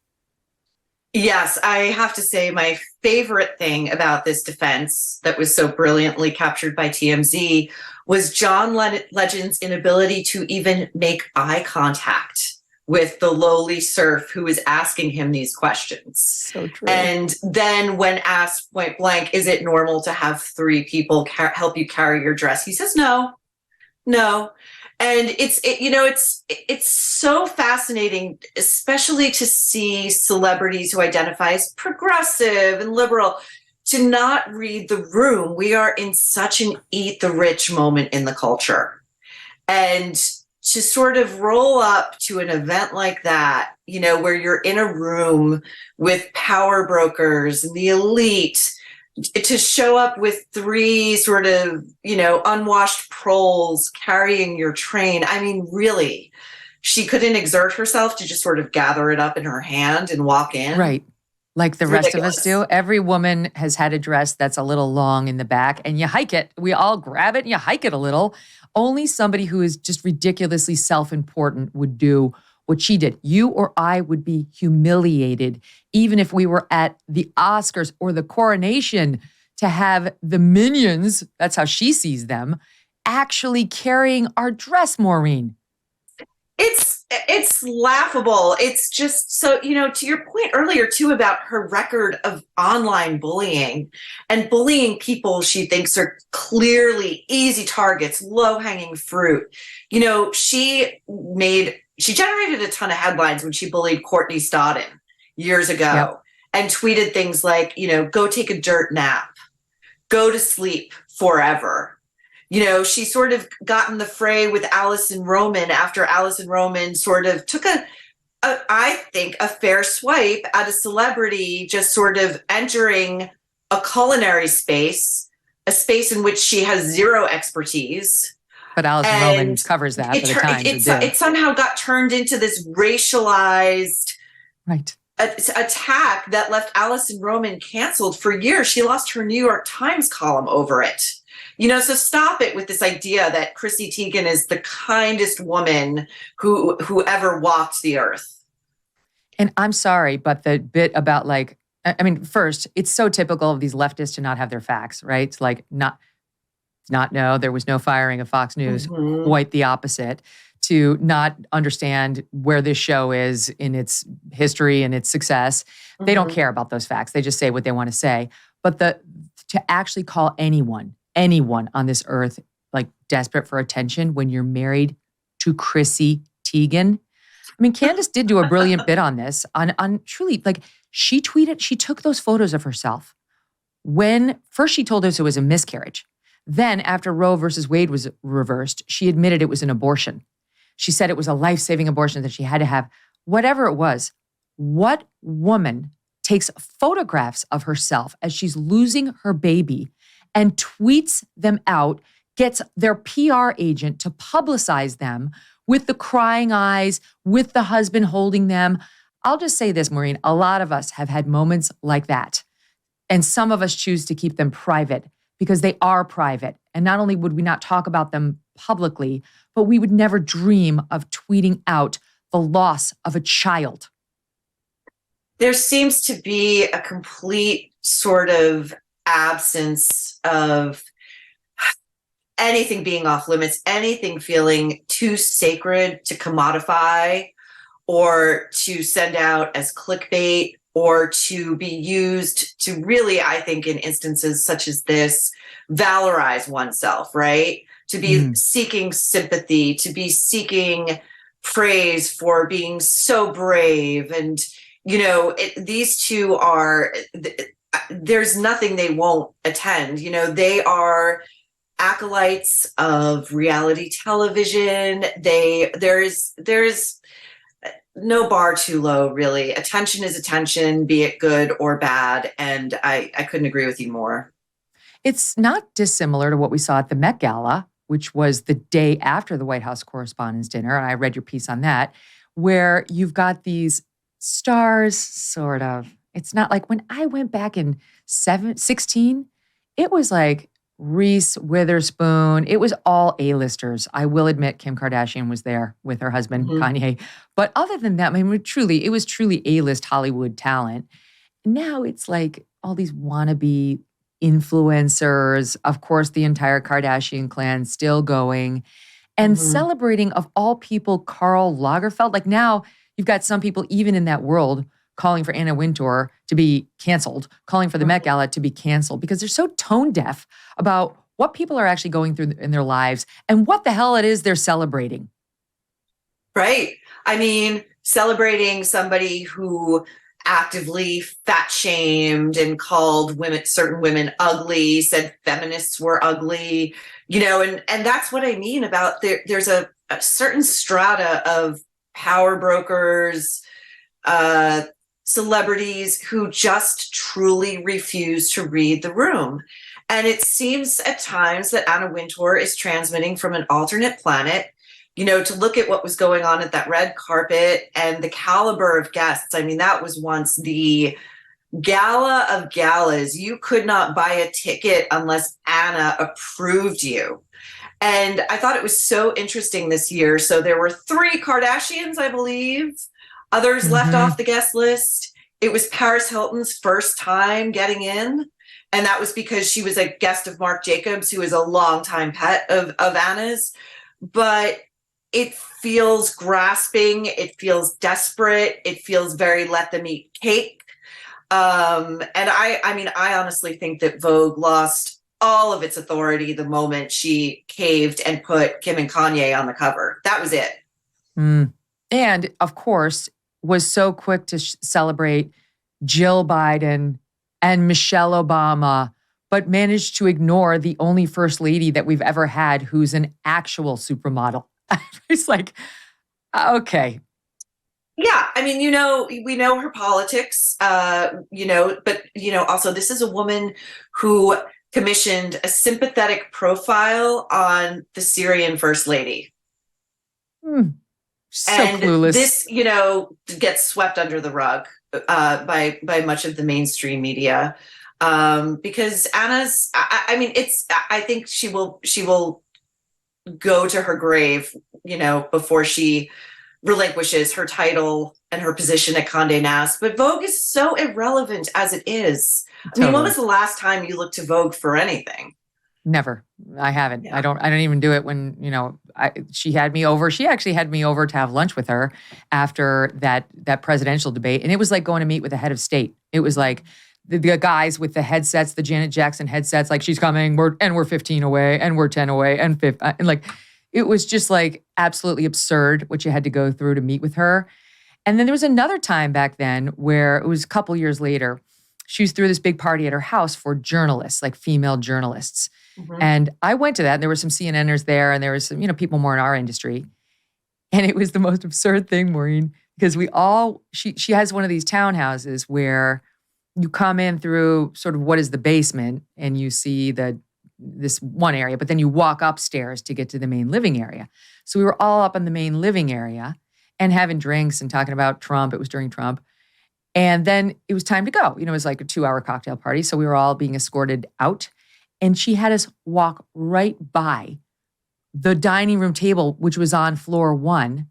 Yes, I have to say my favorite thing about this defense that was so brilliantly captured by TMZ was John Legend's inability to even make eye contact with the lowly serf who was asking him these questions. So true. And then when asked point blank, is it normal to have 3 people help you carry your dress? He says, no. And it's so fascinating, especially to see celebrities who identify as progressive and liberal to not read the room. We are in such an eat the rich moment in the culture. And to sort of roll up to an event like that, you know, where you're in a room with power brokers and the elite, to show up with three sort of, you know, unwashed proles carrying your train. I mean, really, she couldn't exert herself to just sort of gather it up in her hand and walk in. Right. Like the It's rest of ridiculous. us do. Every woman has had a dress that's a little long in the back, and you hike it. We all grab it and you hike it a little. Only somebody who is just ridiculously self-important would do what she did. You or I would be humiliated, even if we were at the Oscars or the coronation, to have the minions, that's how she sees them, actually carrying our dress, Maureen. It's laughable. It's just so, you know, to your point earlier too about her record of online bullying and bullying people she thinks are clearly easy targets, low-hanging fruit. You know, she generated a ton of headlines when she bullied Courtney Stodden years ago and tweeted things like, you know, go take a dirt nap, go to sleep forever. You know, she sort of got in the fray with Alison Roman after Alison Roman sort of took I think, a fair swipe at a celebrity just sort of entering a culinary space, a space in which she has zero expertise. But Alison Roman covers that for the Times. It somehow got turned into this racialized attack that left Alison Roman canceled for years. She lost her New York Times column over it. You know, so stop it with this idea that Chrissy Teigen is the kindest woman who ever walked the earth. And I'm sorry, but the bit about like, I mean, first, it's so typical of these leftists to not have their facts, right? It's like not know there was no firing of Fox News, quite the opposite. To not understand where this show is in its history and its success. They don't care about those facts. They just say what they want to say. But to actually call anyone on this earth like desperate for attention when you're married to Chrissy Teigen. I mean, Candace did do a brilliant bit on this, on truly, like she took those photos of herself when first she told us it was a miscarriage. Then after Roe versus Wade was reversed, she admitted it was an abortion. She said it was a life-saving abortion that she had to have. Whatever it was, what woman takes photographs of herself as she's losing her baby and tweets them out, gets their PR agent to publicize them with the crying eyes, with the husband holding them? I'll just say this, Maureen, a lot of us have had moments like that. And some of us choose to keep them private because they are private. And not only would we not talk about them publicly, but we would never dream of tweeting out the loss of a child. There seems to be a complete sort of absence of anything being off limits, anything feeling too sacred to commodify or to send out as clickbait or to be used to really, I think, in instances such as this, valorize oneself, right? To be seeking sympathy, to be seeking praise for being so brave. And, you know, these two are, there's nothing they won't attend. You know, they are acolytes of reality television. There's no bar too low, really. Attention is attention, be it good or bad. And I couldn't agree with you more. It's not dissimilar to what we saw at the Met Gala, which was the day after the White House Correspondents' dinner. And I read your piece on that, where you've got these stars, sort of. It's not like when I went back in 16, it was like Reese Witherspoon. It was all A-listers. I will admit Kim Kardashian was there with her husband, Kanye. But other than that, I mean, it was truly A-list Hollywood talent. Now it's like all these wannabe influencers, of course, the entire Kardashian clan still going and celebrating, of all people, Karl Lagerfeld. Like now you've got some people even in that world calling for Anna Wintour to be canceled, calling for the Met Gala to be canceled because they're so tone deaf about what people are actually going through in their lives and what the hell it is they're celebrating. Right. I mean, celebrating somebody who actively fat shamed and called certain women ugly, said feminists were ugly, and that's what I mean about there's a certain strata of power brokers, celebrities who just truly refuse to read the room. And it seems at times that Anna Wintour is transmitting from an alternate planet. To look at what was going on at that red carpet and the caliber of guests. I mean, that was once the gala of galas. You could not buy a ticket unless Anna approved you. And I thought it was so interesting this year. So there were 3 Kardashians, I believe, others left off the guest list. It was Paris Hilton's first time getting in. And that was because she was a guest of Marc Jacobs, who is a longtime pet of Anna's. But it feels grasping. It feels desperate. It feels very let them eat cake. And I honestly think that Vogue lost all of its authority the moment she caved and put Kim and Kanye on the cover. That was it. And of course, was so quick to celebrate Jill Biden and Michelle Obama, but managed to ignore the only first lady that we've ever had who's an actual supermodel. It's like, okay. Yeah, I mean, we know her politics, but also this is a woman who commissioned a sympathetic profile on the Syrian first lady. So and clueless. This, gets swept under the rug by much of the mainstream media because Anna's. I think she will go to her grave, before she relinquishes her title and her position at Condé Nast. But Vogue is so irrelevant as it is. Totally. I mean, when was the last time you looked to Vogue for anything? Never. I haven't. Yeah. I don't even do it when, she had me over. She actually had me over to have lunch with her after that presidential debate. And it was like going to meet with the head of state. It was like the guys with the headsets, the Janet Jackson headsets, like she's coming, we're 15 away and we're 10 away and 5, and like, it was just like absolutely absurd what you had to go through to meet with her. And then there was another time back then where it was a couple years later, she was through this big party at her house for journalists, like female journalists. Mm-hmm. And I went to that and there were some CNNers there and there was some, people more in our industry. And it was the most absurd thing, Maureen, because she has one of these townhouses where you come in through sort of what is the basement and you see this one area, but then you walk upstairs to get to the main living area. So we were all up in the main living area and having drinks and talking about Trump. It was during Trump. And then it was time to go. It was like a 2-hour cocktail party. So we were all being escorted out. And she had us walk right by the dining room table, which was on floor 1,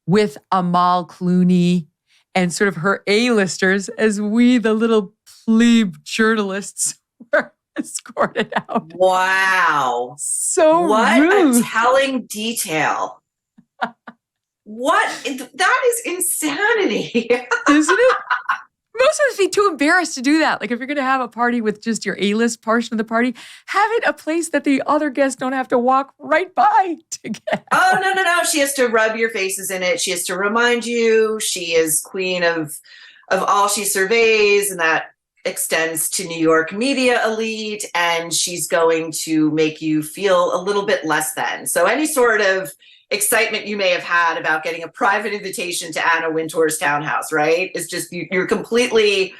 with Amal Clooney and sort of her A-listers as we, the little plebe journalists, were escorted out. Wow. So what rude. A telling detail. That is insanity. Isn't it? Most of us be too embarrassed to do that. Like if you're going to have a party with just your A-list portion of the party, have it a place that the other guests don't have to walk right by to get. Oh, no. She has to rub your faces in it. She has to remind you she is queen of all she surveys, and that extends to New York media elite, and she's going to make you feel a little bit less than. So any sort of excitement you may have had about getting a private invitation to Anna Wintour's townhouse, right? It's just, you're completely,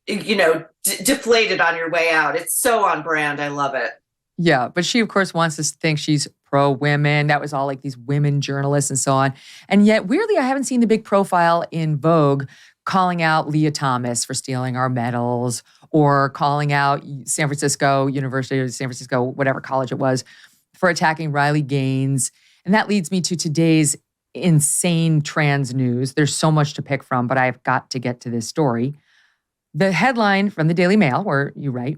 deflated on your way out. It's so on brand. I love it. Yeah, but she, of course, wants us to think she's pro-women. That was all like these women journalists and so on. And yet, weirdly, I haven't seen the big profile in Vogue calling out Leah Thomas for stealing our medals or calling out University of San Francisco, whatever college it was, for attacking Riley Gaines. And that leads me to today's insane trans news. There's so much to pick from, but I've got to get to this story. The headline from the Daily Mail, where you write,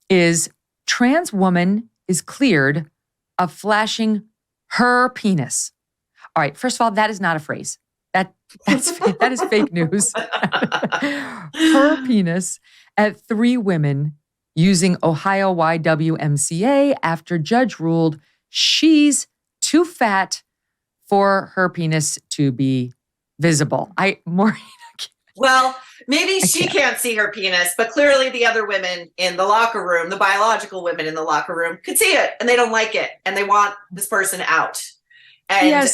is trans woman is cleared of flashing her penis. All right, first of all, that is not a phrase. That is fake news. Her penis at 3 women using Ohio YWMCA after judge ruled she's too fat for her penis to be visible. Maureen, Well, maybe she can't see her penis, but clearly the other women in the locker room, the biological women in the locker room, could see it, and they don't like it, and they want this person out. And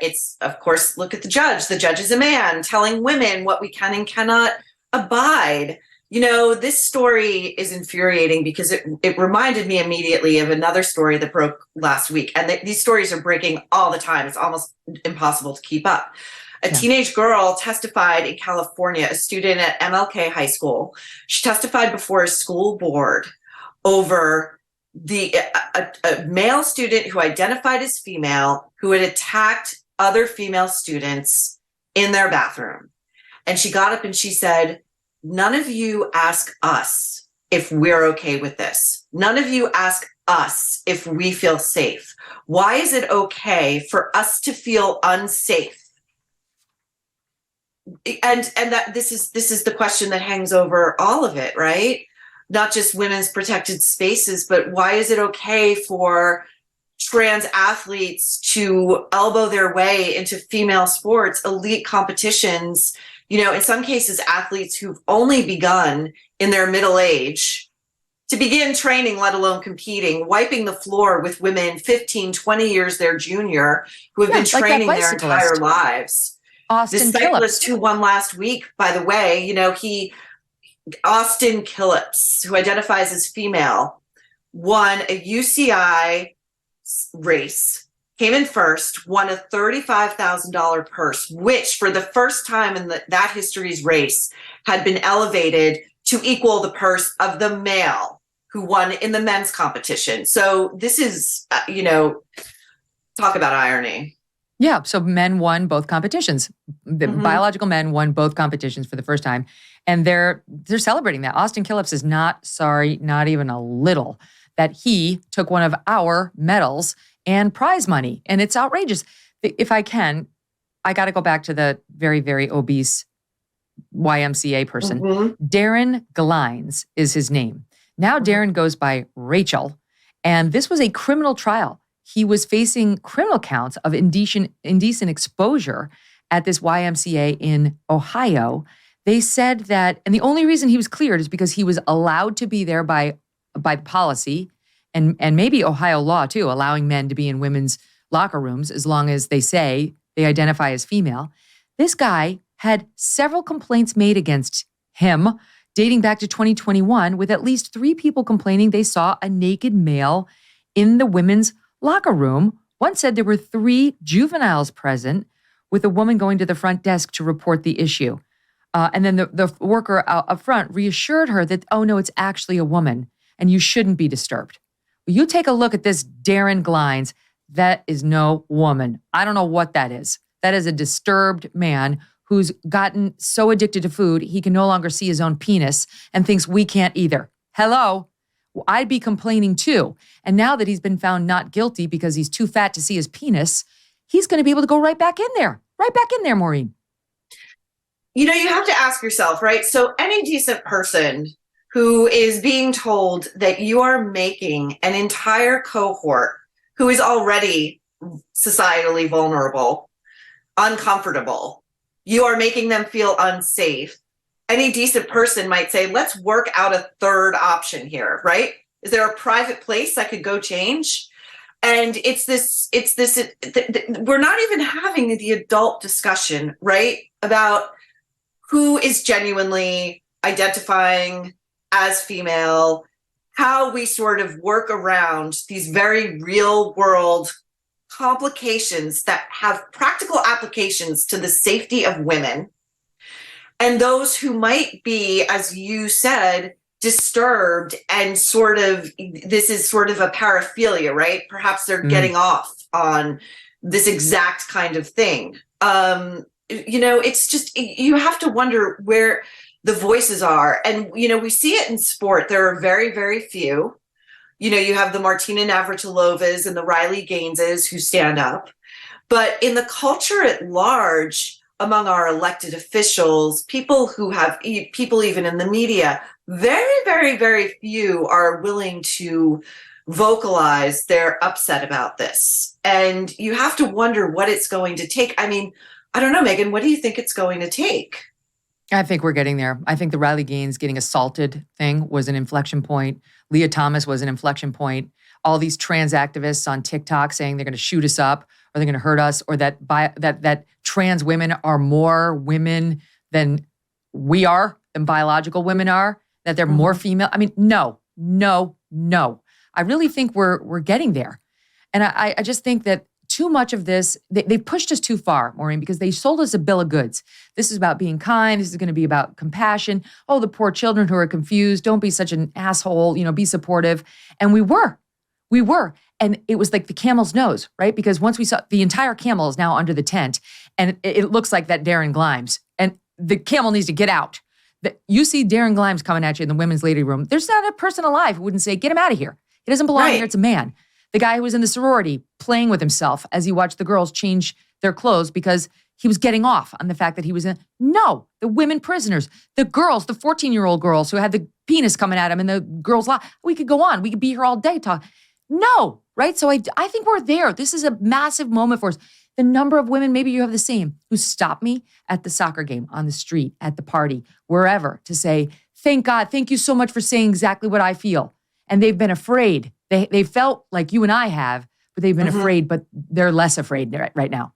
it's, of course, look at the judge. The judge is a man telling women what we can and cannot abide. You know, this story is infuriating because it reminded me immediately of another story that broke last week. And these stories are breaking all the time. It's almost impossible to keep up. A teenage girl testified in California, a student at MLK High School. She testified before a school board over a male student who identified as female who had attacked other female students in their bathroom. And she got up and she said, "None of you ask us if we're okay with this. None of you ask us if we feel safe. Why is it okay for us to feel unsafe?" And that this is the question that hangs over all of it, right? Not just women's protected spaces, but why is it okay for trans athletes to elbow their way into female sports, elite competitions? You know, in some cases, athletes who've only begun in their middle age to begin training, let alone competing, wiping the floor with women 15, 20 years their junior who have been training their entire lives. Austin the cyclist who won last week, by the way, you know, Austin Phillips, who identifies as female, won a UCI race, came in first, won a $35,000 purse, which for the first time in that history's race had been elevated to equal the purse of the male who won in the men's competition. So this is, talk about irony. Yeah, so men won both competitions. The biological men won both competitions for the first time, and they're celebrating that. Austin Phillips is not sorry, not even a little, that he took one of our medals and prize money, and it's outrageous. If I can, I got to go back to the very, very obese YMCA person. Darren Glines is his name. Now Darren goes by Rachel, and this was a criminal trial. He was facing criminal counts of indecent exposure at this YMCA in Ohio. They said that, and the only reason he was cleared is because he was allowed to be there by policy and maybe Ohio law too, allowing men to be in women's locker rooms as long as they say they identify as female. This guy had several complaints made against him dating back to 2021, with at least 3 people complaining they saw a naked male in the women's locker room. One said there were 3 juveniles present, with a woman going to the front desk to report the issue. And then the worker up front reassured her that, oh no, it's actually a woman and you shouldn't be disturbed. Well, you take a look at this Darren Glines, that is no woman. I don't know what that is. That is a disturbed man who's gotten so addicted to food, he can no longer see his own penis and thinks we can't either. Hello? I'd be complaining too. And now that he's been found not guilty because he's too fat to see his penis, he's going to be able to go right back in there. Right back in there, Maureen. You know, you have to ask yourself, right? So any decent person who is being told that you are making an entire cohort who is already societally vulnerable, uncomfortable, you are making them feel unsafe. Any decent person might say, let's work out a third option here, right? Is there a private place I could go change? And we're not even having the adult discussion, right? About who is genuinely identifying as female, how we sort of work around these very real world complications that have practical applications to the safety of women. And those who might be, as you said, disturbed and sort of, this is sort of a paraphilia, right? Perhaps they're getting off on this exact kind of thing. It's just, you have to wonder where the voices are. And, we see it in sport. There are very, very few. You have the Martina Navratilovas and the Riley Gaineses who stand up. But in the culture at large, among our elected officials, people even in the media, very, very, very few are willing to vocalize their upset about this. And you have to wonder what it's going to take. I mean, I don't know, Megyn, what do you think it's going to take? I think we're getting there. I think the Riley Gaines getting assaulted thing was an inflection point. Leah Thomas was an inflection point. All these trans activists on TikTok saying they're going to shoot us up or they're going to hurt us, or that trans women are more women than we are, than biological women are, that they're more female. I mean, no. I really think we're getting there. And I just think that too much of this, they pushed us too far, Maureen, because they sold us a bill of goods. This is about being kind. This is going to be about compassion. Oh, the poor children who are confused. Don't be such an asshole, be supportive. And we were. And it was like the camel's nose, right? Because once we saw the entire camel is now under the tent, and it looks like that Darren Glimes. And the camel needs to get out. You see Darren Glimes coming at you in the women's lady room. There's not a person alive who wouldn't say, get him out of here. He doesn't belong here. It's a man. The guy who was in the sorority playing with himself as he watched the girls change their clothes because he was getting off on the fact that he was in. No, the women prisoners, the girls, the 14-year-old girls who had the penis coming at them and the girls, we could go on. We could be here all day talking. No, right? So I think we're there. This is a massive moment for us. The number of women, maybe you have the same, who stop me at the soccer game, on the street, at the party, wherever, to say, thank God, thank you so much for saying exactly what I feel. And they've been afraid. They felt like you and I have, but they've been afraid, but they're less afraid right now.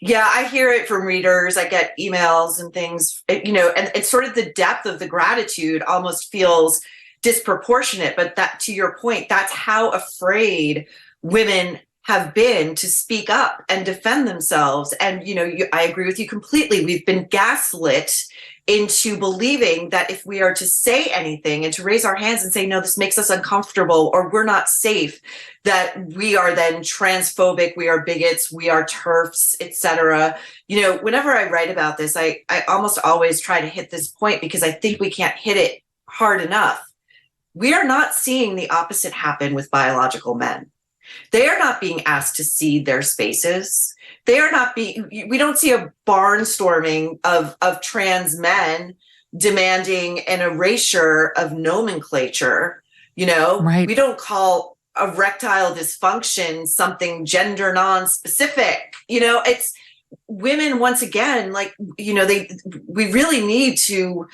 Yeah, I hear it from readers. I get emails and things, and it's sort of the depth of the gratitude almost feels disproportionate. But that, to your point, that's how afraid women have been to speak up and defend themselves. And, I agree with you completely. We've been gaslit into believing that if we are to say anything and to raise our hands and say, no, this makes us uncomfortable, or we're not safe, that we are then transphobic, we are bigots, we are TERFs, etc. Whenever I write about this, I almost always try to hit this point because I think we can't hit it hard enough. We are not seeing the opposite happen with biological men. They are not being asked to cede their spaces. We don't see a barnstorming of trans men demanding an erasure of nomenclature. Right. We don't call erectile dysfunction something gender non-specific. It's women, once again, we really need to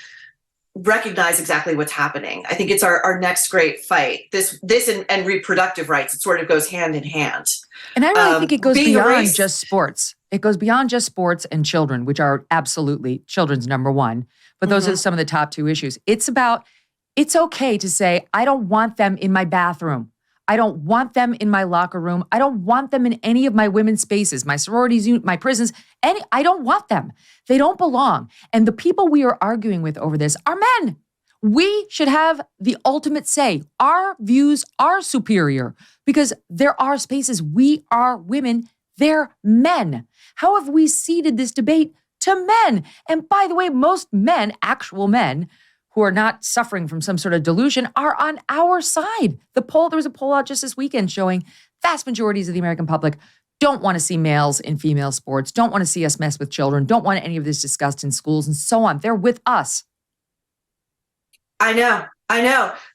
recognize exactly what's happening. I think it's our next great fight. This and reproductive rights, it sort of goes hand in hand. And I really think it goes beyond just sports. It goes beyond just sports and children, which are absolutely children's number one. But those are some of the top two issues. It's okay to say, I don't want them in my bathroom. I don't want them in my locker room. I don't want them in any of my women's spaces, my sororities, my prisons. I don't want them. They don't belong. And the people we are arguing with over this are men. We should have the ultimate say. Our views are superior because there are spaces. We are women. They're men. How have we ceded this debate to men? And by the way, most men, actual men, who are not suffering from some sort of delusion, are on our side. There was a poll out just this weekend showing vast majorities of the American public don't want to see males in female sports, don't want to see us mess with children, don't want any of this discussed in schools and so on. They're with us. I know.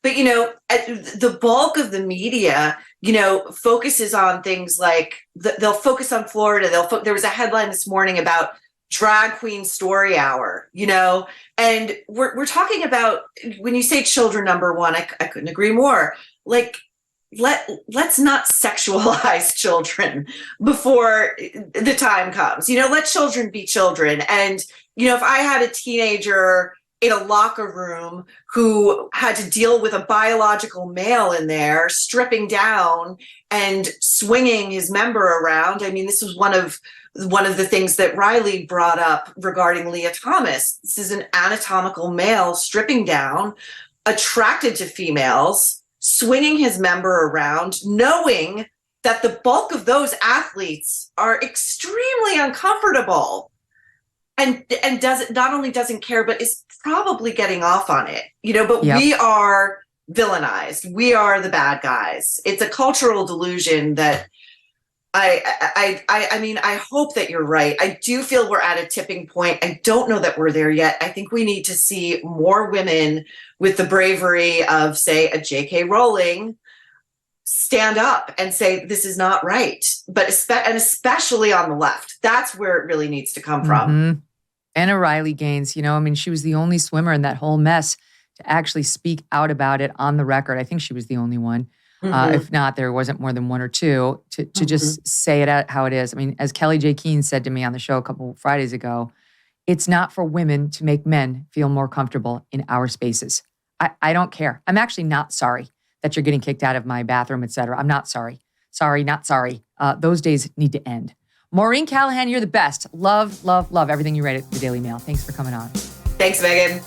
But, the bulk of the media, focuses on things like, they'll focus on Florida. There was a headline this morning about drag queen story hour, and we're talking about, when you say children number one, I couldn't agree more. Let's not sexualize children before the time comes. Let children be children. And, if I had a teenager in a locker room who had to deal with a biological male in there stripping down and swinging his member around, this was one of the things that Riley brought up regarding Leah Thomas. This is an anatomical male stripping down, attracted to females, swinging his member around, knowing that the bulk of those athletes are extremely uncomfortable, and not only doesn't care, but is probably getting off on it. But we are villainized. We are the bad guys. It's a cultural delusion that I hope that you're right. I do feel we're at a tipping point. I don't know that we're there yet. I think we need to see more women with the bravery of, say, a J.K. Rowling stand up and say, this is not right. But especially on the left, that's where it really needs to come from. Anna Riley Gaines, you know, I mean, she was the only swimmer in that whole mess to actually speak out about it on the record. I think she was the only one. If not, there wasn't more than one or two to just say it out how it is. I mean, as Kelly J. Keane said to me on the show a couple Fridays ago, it's not for women to make men feel more comfortable in our spaces. I don't care. I'm actually not sorry that you're getting kicked out of my bathroom, et cetera. I'm not sorry. Sorry, not sorry. Those days need to end. Maureen Callahan, you're the best. Love, love, love everything you write at the Daily Mail. Thanks for coming on. Thanks, Megyn.